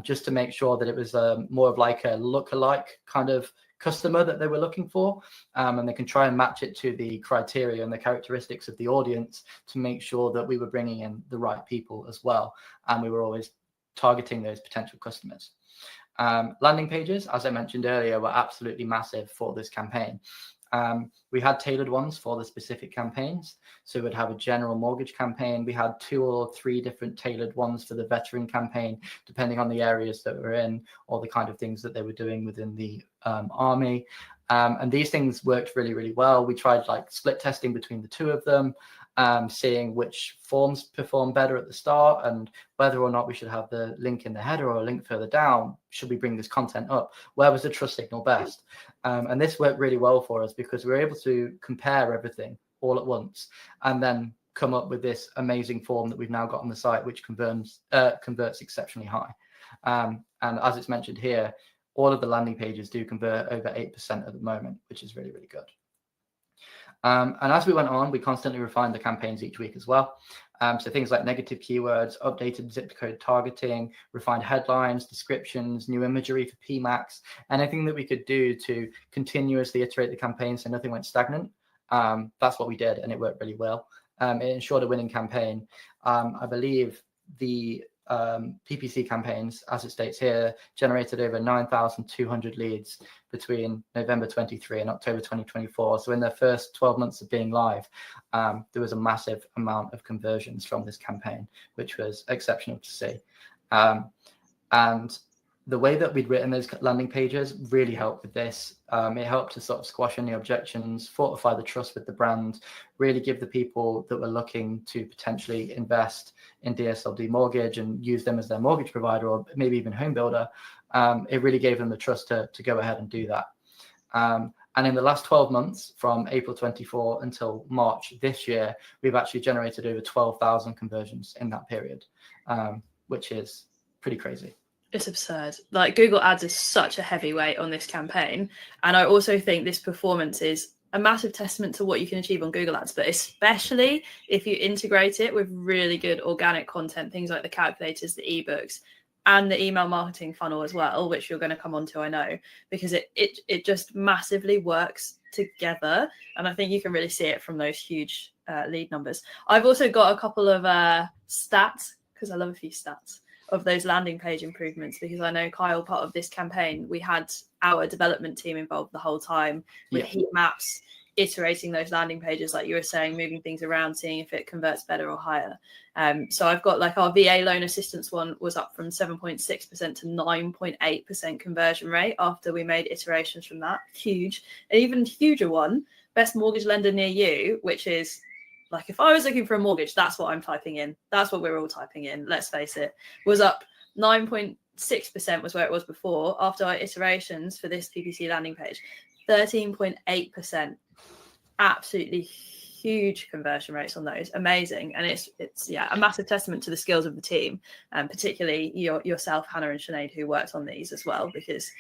just to make sure that it was more of like a lookalike kind of customer that they were looking for, and they can try and match it to the criteria and the characteristics of the audience to make sure that we were bringing in the right people as well, and we were always targeting those potential customers. Landing pages, as I mentioned earlier, were absolutely massive for this campaign. We had tailored ones for the specific campaigns. So we'd have a general mortgage campaign. We had 2 or 3 different tailored ones for the veteran campaign, depending on the areas that we're in or the kind of things that they were doing within the army. And these things worked really, really well. We tried like split testing between the 2 of them, seeing which forms perform better at the start and whether or not we should have the link in the header or a link further down. Should we bring this content up? Where was the trust signal best? And this worked really well for us because we were able to compare everything all at once and then come up with this amazing form that we've now got on the site, which converts exceptionally high. And as it's mentioned here, all of the landing pages do convert over 8% at the moment, which is really, really good. And as we went on, we constantly refined the campaigns each week as well. So things like negative keywords, updated zip code targeting, refined headlines, descriptions, new imagery for PMAX, anything that we could do to continuously iterate the campaign so nothing went stagnant. That's what we did, and it worked really well. It ensured a winning campaign. I believe the PPC campaigns, as it states here, generated over 9,200 leads between November 23 and October 2024. So in their first 12 months of being live, there was a massive amount of conversions from this campaign, which was exceptional to see. And the way that we'd written those landing pages really helped with this. It helped to sort of squash any objections, fortify the trust with the brand, really give the people that were looking to potentially invest in DSLD Mortgage and use them as their mortgage provider or maybe even home builder. It really gave them the trust to go ahead and do that. And in the last 12 months, from April 24 until March this year, we've actually generated over 12,000 conversions in that period, which is pretty crazy. It's absurd. Like, Google Ads is such a heavyweight on this campaign. And I also think this performance is a massive testament to what you can achieve on Google Ads, but especially if you integrate it with really good organic content, things like the calculators, the ebooks, and the email marketing funnel as well, which you're going to come on to, I know, because it just massively works together. And I think you can really see it from those huge lead numbers. I've also got a couple of stats, because I love a few stats, of those landing page improvements, because I know, Kyle, part of this campaign, we had our development team involved the whole time with heat maps, iterating those landing pages, like you were saying, moving things around, seeing if it converts better or higher. So I've got like our VA loan assistance one was up from 7.6% to 9.8% conversion rate after we made iterations from that. Huge. An even huger one, best mortgage lender near you, which is like, if I was looking for a mortgage, that's what I'm typing in. That's what we're all typing in. Let's face it. Was up 9.6% was where it was before. After our iterations for this PPC landing page, 13.8%. Absolutely huge conversion rates on those. Amazing. And it's a massive testament to the skills of the team, and particularly yourself, Hannah, and Sinead, who worked on these as well, because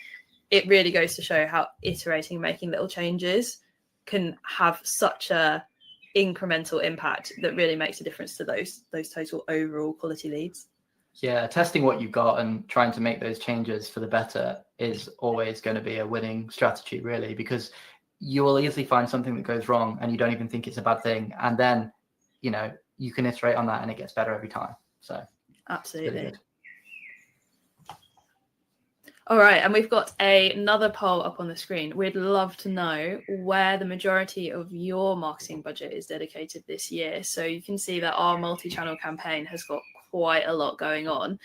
it really goes to show how iterating, making little changes can have such a incremental impact that really makes a difference to those total overall quality leads. Yeah, testing what you've got and trying to make those changes for the better is always going to be a winning strategy, really, because you will easily find something that goes wrong and you don't even think it's a bad thing. And then, you can iterate on that and it gets better every time. So absolutely. It's really good. All right, and we've got another poll up on the screen. We'd love to know where the majority of your marketing budget is dedicated this year. So you can see that our multi-channel campaign has got quite a lot going on.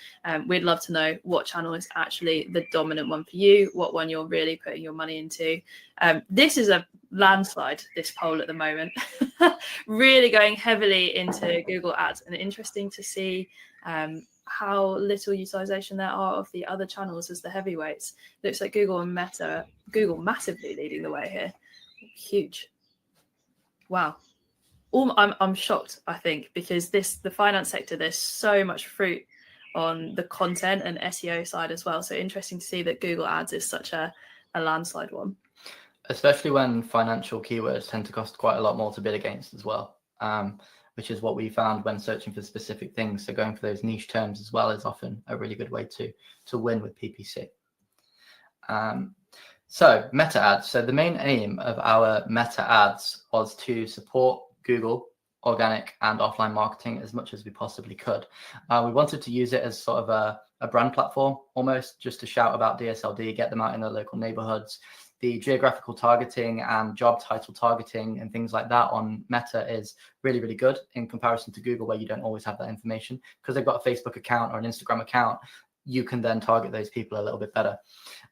We'd love to know what channel is actually the dominant one for you, what one you're really putting your money into. This is a landslide, this poll at the moment, really going heavily into Google Ads, and interesting to see how little utilization there are of the other channels as the heavyweights. Looks like Google and Meta, Google massively leading the way here. Huge. Wow. I'm shocked, I think, because the finance sector, there's so much fruit on the content and SEO side as well. So interesting to see that Google Ads is such a landslide one. Especially when financial keywords tend to cost quite a lot more to bid against as well. Which is what we found when searching for specific things. So going for those niche terms as well is often a really good way to win with PPC. So meta ads. So the main aim of our meta ads was to support Google organic and offline marketing as much as we possibly could. We wanted to use it as sort of a brand platform, almost just to shout about DSLD, get them out in their local neighborhoods. The geographical targeting and job title targeting and things like that on Meta is really, really good in comparison to Google, where you don't always have that information. Because they've got a Facebook account or an Instagram account, you can then target those people a little bit better.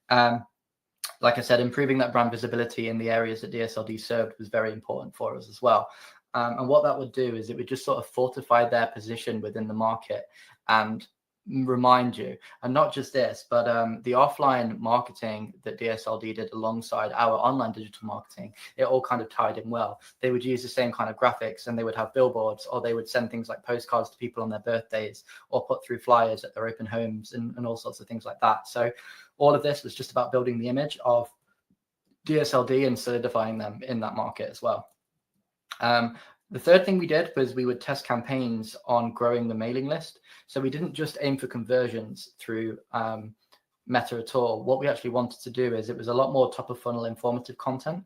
Like I said, improving that brand visibility in the areas that DSLD served was very important for us as well. And what that would do is it would just sort of fortify their position within the market and remind you, and not just this, but the offline marketing that DSLD did alongside our online digital marketing, it all kind of tied in well. They would use the same kind of graphics, and they would have billboards, or they would send things like postcards to people on their birthdays, or put through flyers at their open homes, and all sorts of things like that. So all of this was just about building the image of DSLD and solidifying them in that market as well. The third thing we did was we would test campaigns on growing the mailing list. So we didn't just aim for conversions through Meta at all. What we actually wanted to do is it was a lot more top of funnel informative content.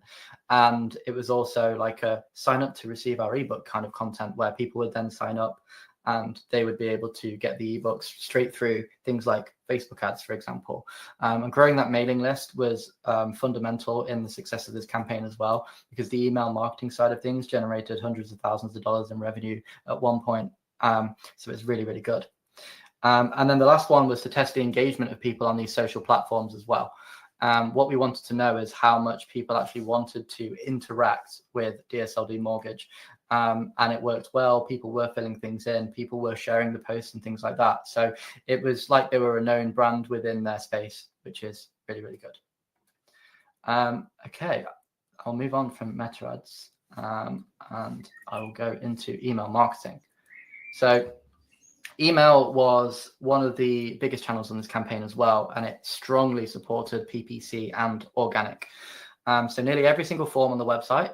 And it was also like a sign up to receive our ebook kind of content, where people would then sign up and they would be able to get the ebooks straight through things like Facebook ads, for example. And growing that mailing list was fundamental in the success of this campaign as well, because the email marketing side of things generated hundreds of thousands of dollars in revenue at one point. So it's really, really good. And then the last one was to test the engagement of people on these social platforms as well. What we wanted to know is how much people actually wanted to interact with DSLD Mortgage. And it worked well. People were filling things in, people were sharing the posts and things like that. So it was like they were a known brand within their space, which is really, really good. Okay, I'll move on from meta ads and I'll go into email marketing. So email was one of the biggest channels on this campaign as well, and it strongly supported PPC and organic. So nearly every single form on the website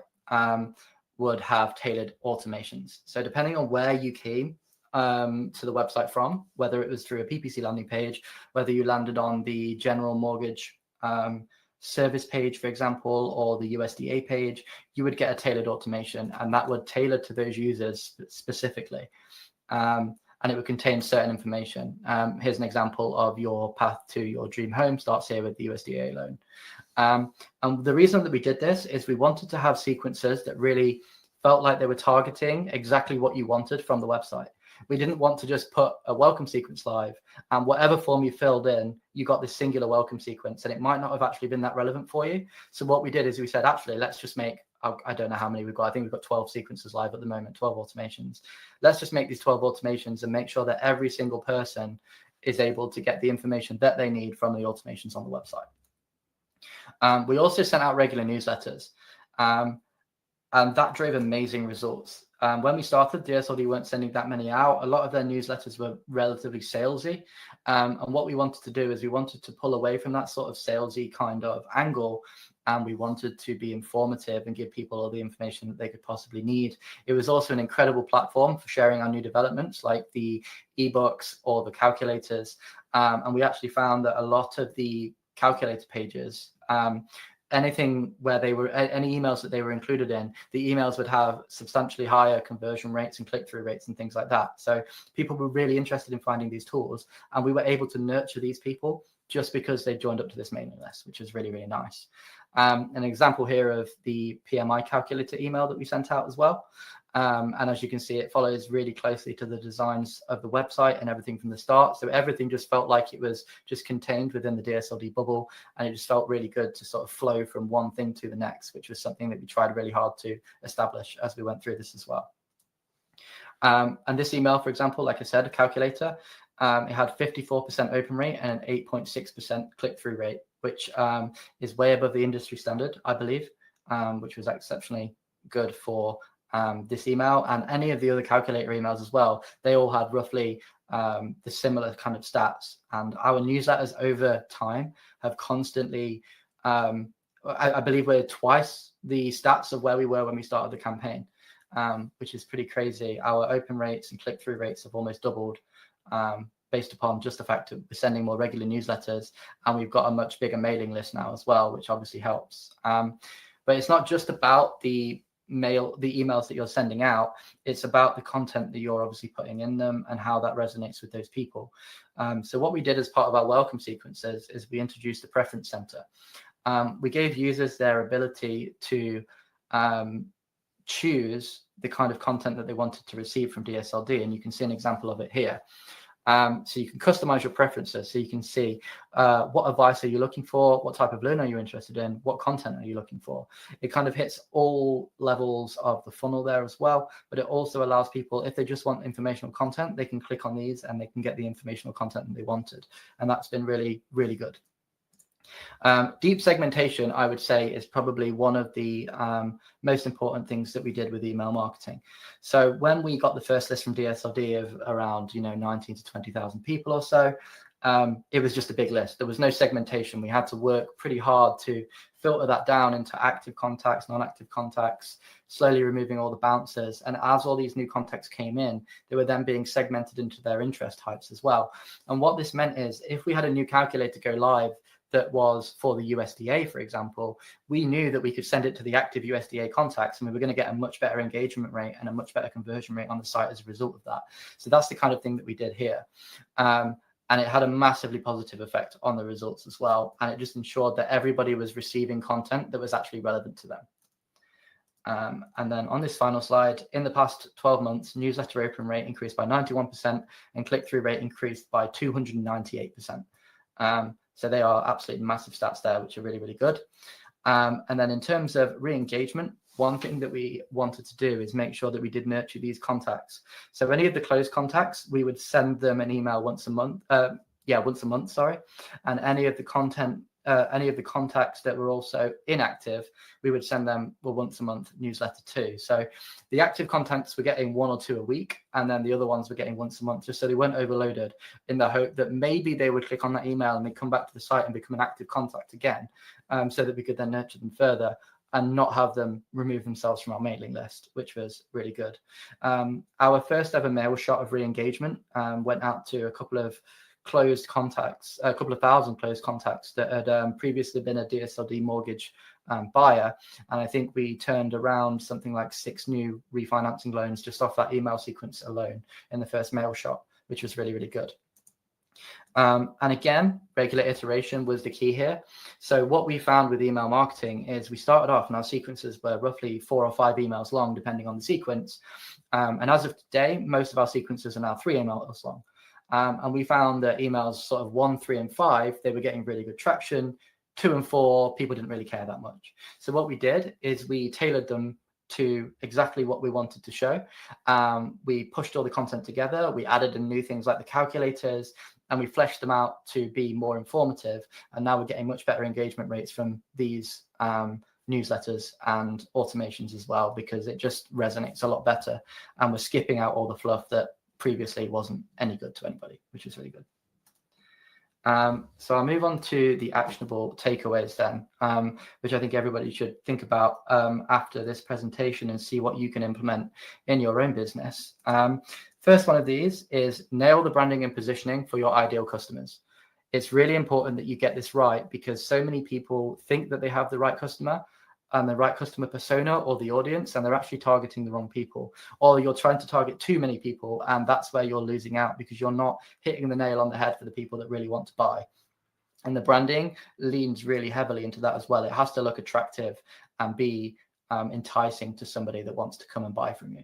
would have tailored automations. So depending on where you came to the website from, whether it was through a PPC landing page, whether you landed on the general mortgage service page, for example, or the USDA page, you would get a tailored automation, and that would tailor to those users specifically. And it would contain certain information. Here's an example of your path to your dream home starts here with the USDA loan. And the reason that we did this is we wanted to have sequences that really felt like they were targeting exactly what you wanted from the website. We didn't want to just put a welcome sequence live, and whatever form you filled in, you got this singular welcome sequence, and it might not have actually been that relevant for you. So what we did is we said, actually, let's just make, I don't know how many we've got. I think we've got 12 sequences live at the moment, 12 automations. Let's just make these 12 automations and make sure that every single person is able to get the information that they need from the automations on the website. We also sent out regular newsletters, and that drove amazing results. When we started, DSLD weren't sending that many out. A lot of their newsletters were relatively salesy. And what we wanted to do is we wanted to pull away from that sort of salesy kind of angle, and we wanted to be informative and give people all the information that they could possibly need. It was also an incredible platform for sharing our new developments like the ebooks or the calculators. And we actually found that a lot of the calculator pages anything where they were, any emails that they were included in, the emails would have substantially higher conversion rates and click-through rates and things like that. So people were really interested in finding these tools, and we were able to nurture these people just because they joined up to this mailing list, which is really, really nice. An example here of the PMI calculator email that we sent out as well. And as you can see, it follows really closely to the designs of the website and everything from the start. So everything just felt like it was just contained within the DSLD bubble, and it just felt really good to sort of flow from one thing to the next, which was something that we tried really hard to establish as we went through this as well. And this email, for example, like I said, a calculator, it had 54% open rate and an 8.6% click-through rate, which is way above the industry standard, I believe, which was exceptionally good for this email. And any of the other calculator emails as well, they all had roughly the similar kind of stats. And our newsletters over time have constantly, I believe we're twice the stats of where we were when we started the campaign, which is pretty crazy. Our open rates and click-through rates have almost doubled, based upon just the fact that we're sending more regular newsletters, and we've got a much bigger mailing list now as well, which obviously helps. But it's not just about the emails that you're sending out, it's about the content that you're obviously putting in them and how that resonates with those people. So what we did as part of our welcome sequences is we introduced the preference center. We gave users their ability to choose the kind of content that they wanted to receive from DSLD, and you can see an example of it here. So you can customize your preferences. So you can see what advice are you looking for, what type of loan are you interested in, what content are you looking for. It kind of hits all levels of the funnel there as well, but it also allows people, if they just want informational content, they can click on these and they can get the informational content that they wanted. And that's been really, really good. Deep segmentation, I would say, is probably one of the most important things that we did with email marketing. So when we got the first list from DSLD of around 19 to 20,000 people or so, it was just a big list. There was no segmentation. We had to work pretty hard to filter that down into active contacts, non-active contacts, slowly removing all the bouncers. And as all these new contacts came in, they were then being segmented into their interest types as well. And what this meant is, if we had a new calculator go live that was for the USDA, for example, we knew that we could send it to the active USDA contacts, and we were going to get a much better engagement rate and a much better conversion rate on the site as a result of that. So that's the kind of thing that we did here. And it had a massively positive effect on the results as well. And it just ensured that everybody was receiving content that was actually relevant to them. And then on this final slide, in the past 12 months, newsletter open rate increased by 91% and click-through rate increased by 298%. So they are absolutely massive stats there, which are really, really good. And then in terms of re-engagement, one thing that we wanted to do is make sure that we did nurture these contacts. So any of the closed contacts, we would send them an email once a month. And any of the contacts that were also inactive, we would send them a once a month newsletter too. So the active contacts were getting 1 or 2 a week, and then the other ones were getting once a month, just so they weren't overloaded, in the hope that maybe they would click on that email and they come back to the site and become an active contact again, so that we could then nurture them further and not have them remove themselves from our mailing list, which was really good. Our first ever mail shot of re-engagement went out to a couple of closed contacts, a couple of thousand closed contacts that had previously been a DSLD mortgage buyer. And I think we turned around something like 6 new refinancing loans just off that email sequence alone in the first mail shot, which was really, really good. And again, regular iteration was the key here. So what we found with email marketing is we started off and our sequences were roughly 4 or 5 emails long, depending on the sequence. And as of today, most of our sequences are now 3 emails long. And we found that emails sort of 1, 3, and 5, they were getting really good traction. 2 and 4, people didn't really care that much. So what we did is we tailored them to exactly what we wanted to show. We pushed all the content together. We added in new things like the calculators, and we fleshed them out to be more informative. And now we're getting much better engagement rates from these newsletters and automations as well, because it just resonates a lot better. And we're skipping out all the fluff that previously wasn't any good to anybody, which is really good. So I'll move on to the actionable takeaways then, which I think everybody should think about after this presentation and see what you can implement in your own business. First one of these is nail the branding and positioning for your ideal customers. It's really important that you get this right, because so many people think that they have the right customer and the right customer persona or the audience, and they're actually targeting the wrong people, or you're trying to target too many people, and that's where you're losing out, because you're not hitting the nail on the head for the people that really want to buy. And the branding leans really heavily into that as well. It has to look attractive and be enticing to somebody that wants to come and buy from you.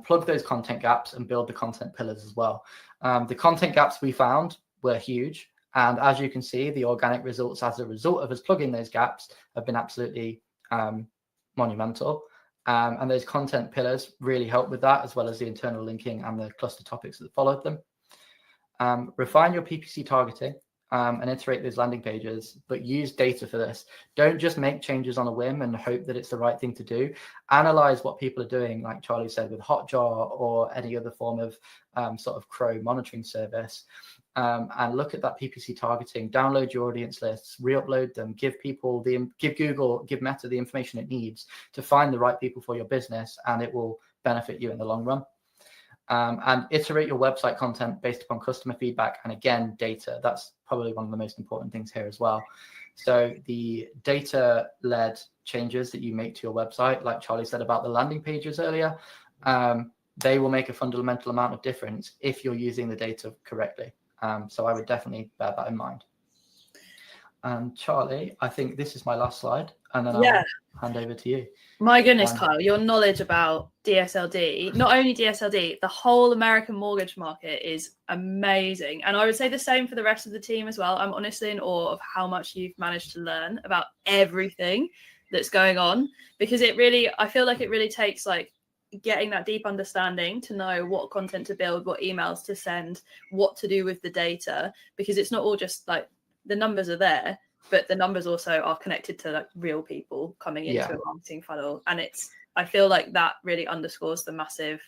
Plug those content gaps and build the content pillars as well. The content gaps we found were huge. And as you can see, the organic results as a result of us plugging those gaps have been absolutely monumental. And those content pillars really help with that, as well as the internal linking and the cluster topics that followed them. Refine your PPC targeting and iterate those landing pages, but use data for this. Don't just make changes on a whim and hope that it's the right thing to do. Analyze what people are doing, like Charlie said, with Hotjar or any other form of sort of Crow monitoring service. And look at that PPC targeting, download your audience lists, re-upload them, give Google, give Meta the information it needs to find the right people for your business, and it will benefit you in the long run. And iterate your website content based upon customer feedback and, again, data. That's probably one of the most important things here as well. So the data-led changes that you make to your website, like Charlie said about the landing pages earlier, they will make a fundamental amount of difference if you're using the data correctly. So I would definitely bear that in mind. Charlie, I think this is my last slide, and then I'll hand over to you. My goodness, Kyle, your knowledge about DSLD, not only DSLD, the whole American mortgage market is amazing. And I would say the same for the rest of the team as well. I'm honestly in awe of how much you've managed to learn about everything that's going on, because I feel like it really takes like getting that deep understanding to know what content to build, what emails to send, what to do with the data, because it's not all just like the numbers are there, but the numbers also are connected to like real people coming into a marketing funnel. And I feel like that really underscores the massive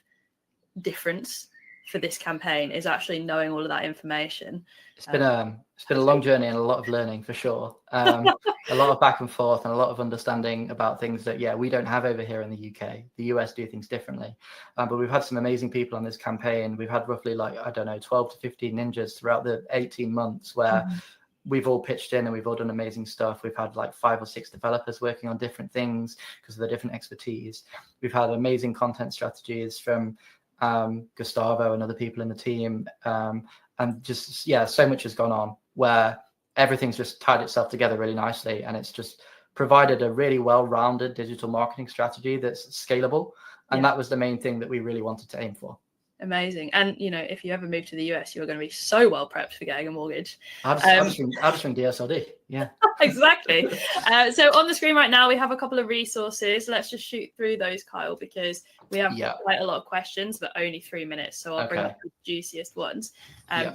difference for this campaign, is actually knowing all of that information. It's been a long journey and a lot of learning for sure. A lot of back and forth and a lot of understanding about things that we don't have over here in the UK. The US do things differently, but we've had some amazing people on this campaign. We've had roughly 12 to 15 ninjas throughout the 18 months where we've all pitched in and we've all done amazing stuff. We've had 5 or 6 developers working on different things because of their different expertise. We've had amazing content strategies from Gustavo and other people in the team. And just, so much has gone on where everything's just tied itself together really nicely. And it's just provided a really well-rounded digital marketing strategy that's scalable. And that was the main thing that we really wanted to aim for. Amazing. And if you ever move to the US, you're going to be so well prepped for getting a mortgage. I'll just ring DSLD. Yeah. Exactly. So on the screen right now, we have a couple of resources. Let's just shoot through those, Kyle, because we have quite a lot of questions, but only 3 minutes. So I'll bring up the juiciest ones.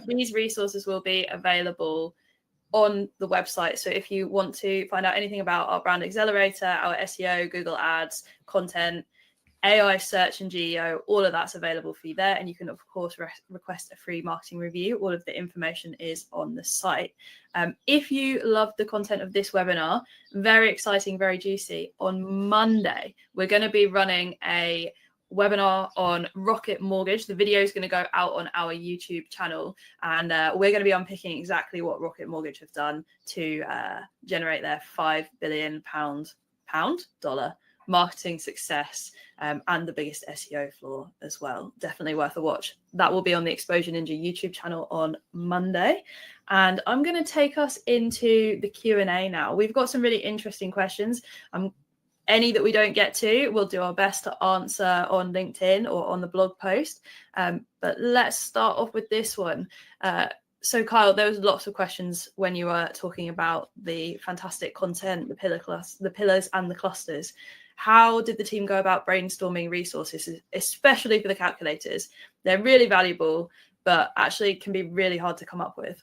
These resources will be available on the website. So if you want to find out anything about our brand Accelerator, our SEO, Google Ads, content, AI search and GEO, all of that's available for you there. And you can, of course, request a free marketing review. All of the information is on the site. If you love the content of this webinar, very exciting, very juicy, on Monday, we're going to be running a webinar on Rocket Mortgage. The video is going to go out on our YouTube channel, and we're going to be unpicking exactly what Rocket Mortgage have done to generate their £5 billion marketing success, and the biggest SEO flaw as well. Definitely worth a watch. That will be on the Exposure Ninja YouTube channel on Monday. And I'm going to take us into the Q&A now. We've got some really interesting questions. Any that we don't get to, we'll do our best to answer on LinkedIn or on the blog post. But let's start off with this one. So Kyle, there was lots of questions when you were talking about the fantastic content, the pillars and the clusters. How did the team go about brainstorming resources, especially for the calculators? They're really valuable, but actually can be really hard to come up with.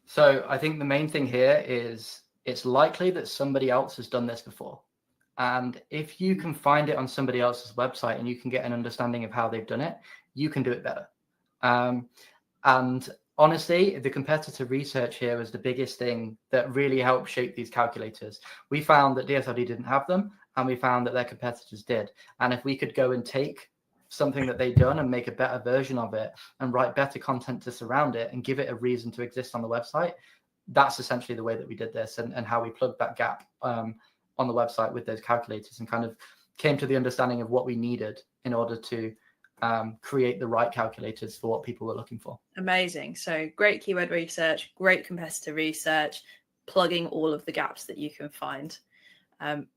So I think the main thing here is it's likely that somebody else has done this before. And if you can find it on somebody else's website and you can get an understanding of how they've done it, you can do it better. And honestly, the competitor research here was the biggest thing that really helped shape these calculators. We found that DSLD didn't have them, and we found that their competitors did. And if we could go and take something that they've done and make a better version of it and write better content to surround it and give it a reason to exist on the website. That's essentially the way that we did this, and how we plugged that gap on the website with those calculators, and kind of came to the understanding of what we needed in order to create the right calculators for what people were looking for. Amazing. So great keyword research, great competitor research, plugging all of the gaps that you can find.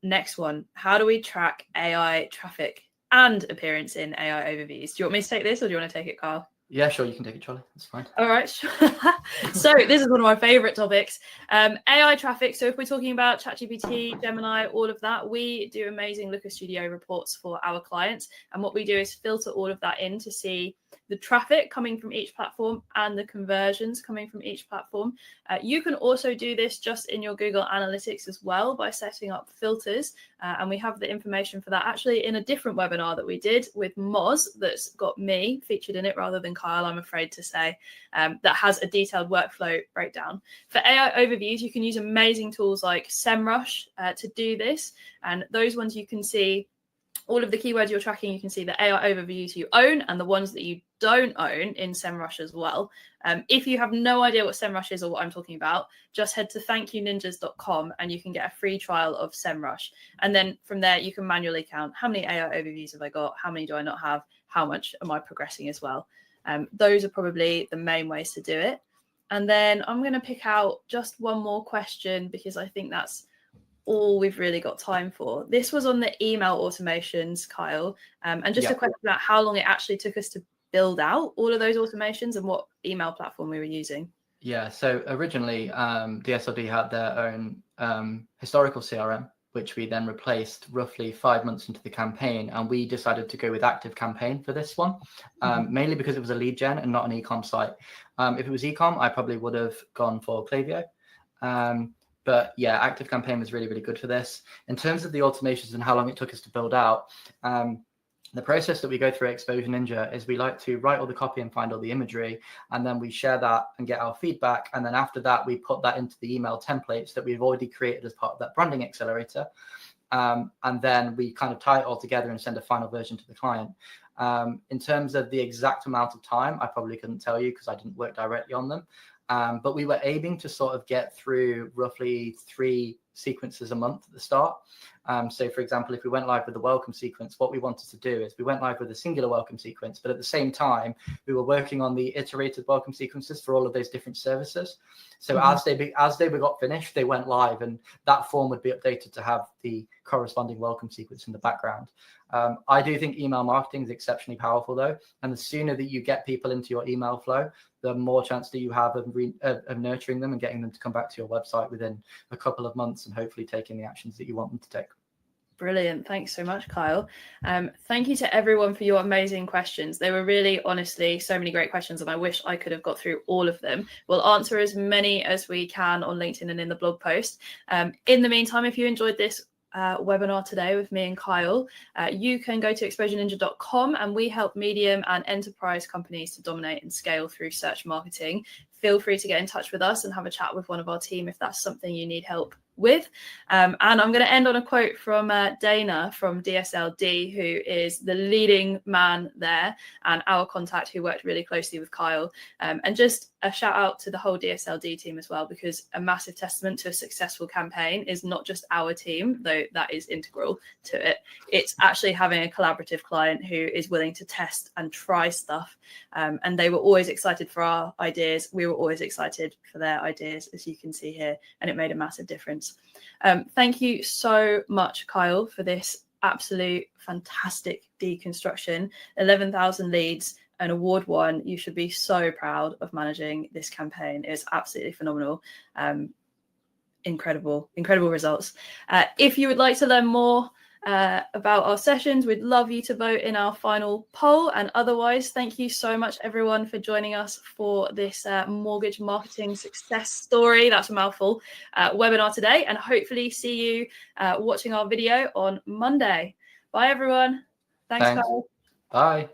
Next one, how do we track AI traffic and appearance in AI overviews? Do you want me to take this, or do you want to take it, Kyle? Yeah, sure, you can take it, Charlie. That's fine. All right. So this is one of my favorite topics. AI traffic. So if we're talking about ChatGPT, Gemini, all of that, we do amazing Looker Studio reports for our clients. And what we do is filter all of that in to see the traffic coming from each platform and the conversions coming from each platform. You can also do this just in your Google Analytics as well by setting up filters. And we have the information for that actually in a different webinar that we did with Moz that's got me featured in it rather than Kyle, I'm afraid to say, that has a detailed workflow breakdown. For AI overviews, you can use amazing tools like SEMrush to do this. And those ones you can see all of the keywords you're tracking. You can see the AI overviews you own and the ones that you don't own in SEMrush as well. If you have no idea what SEMrush is or what I'm talking about, just head to thankyouninjas.com and you can get a free trial of SEMrush. And then from there, you can manually count how many AI overviews have I got, how many do I not have, how much am I progressing as well. Those are probably the main ways to do it. And then I'm going to pick out just one more question because I think that's all we've really got time for. This was on the email automations, Kyle, and just a question about how long it actually took us to build out all of those automations and what email platform we were using. Yeah, so originally DSLD had their own historical CRM, which we then replaced roughly 5 months into the campaign, and we decided to go with Active Campaign for this one, mainly because it was a lead gen and not an e-com site. If it was e-com, I probably would have gone for Klaviyo. But yeah, Active Campaign was really, really good for this. In terms of the automations and how long it took us to build out, the process that we go through at Exposure Ninja is we like to write all the copy and find all the imagery, and then we share that and get our feedback. And then after that, we put that into the email templates that we've already created as part of that branding accelerator. And then we kind of tie it all together and send a final version to the client. In terms of the exact amount of time, I probably couldn't tell you because I didn't work directly on them. But we were aiming to sort of get through roughly 3 sequences a month at the start. So for example, if we went live with the welcome sequence, what we wanted to do is we went live with a singular welcome sequence, but at the same time, we were working on the iterated welcome sequences for all of those different services. So as they got finished, they went live, and that form would be updated to have the corresponding welcome sequence in the background. I do think email marketing is exceptionally powerful though. And the sooner that you get people into your email flow, the more chance that you have of nurturing them and getting them to come back to your website within a couple of months and hopefully taking the actions that you want them to take. Brilliant. Thanks so much, Kyle. Thank you to everyone for your amazing questions. They were really, honestly, so many great questions, and I wish I could have got through all of them. We'll answer as many as we can on LinkedIn and in the blog post. In the meantime, if you enjoyed this webinar today with me and Kyle, you can go to exposureninja.com, and we help medium and enterprise companies to dominate and scale through search marketing. Feel free to get in touch with us and have a chat with one of our team if that's something you need help with. And I'm going to end on a quote from Dana from DSLD, who is the leading man there and our contact who worked really closely with Kyle. And just a shout out to the whole DSLD team as well, because a massive testament to a successful campaign is not just our team, though that is integral to it. It's actually having a collaborative client who is willing to test and try stuff. And they were always excited for our ideas. We were always excited for their ideas, as you can see here, and it made a massive difference. Thank you so much, Kyle, for this absolute fantastic deconstruction. 11,000 leads, an award won. You should be so proud of managing this campaign. It's absolutely phenomenal. Incredible results. If you would like to learn more about our sessions, we'd love you to vote in our final poll. And otherwise, thank you so much, everyone, for joining us for this mortgage marketing success story, that's a mouthful, webinar today, and hopefully see you watching our video on Monday. Bye, everyone. Thanks. Kyle. Bye.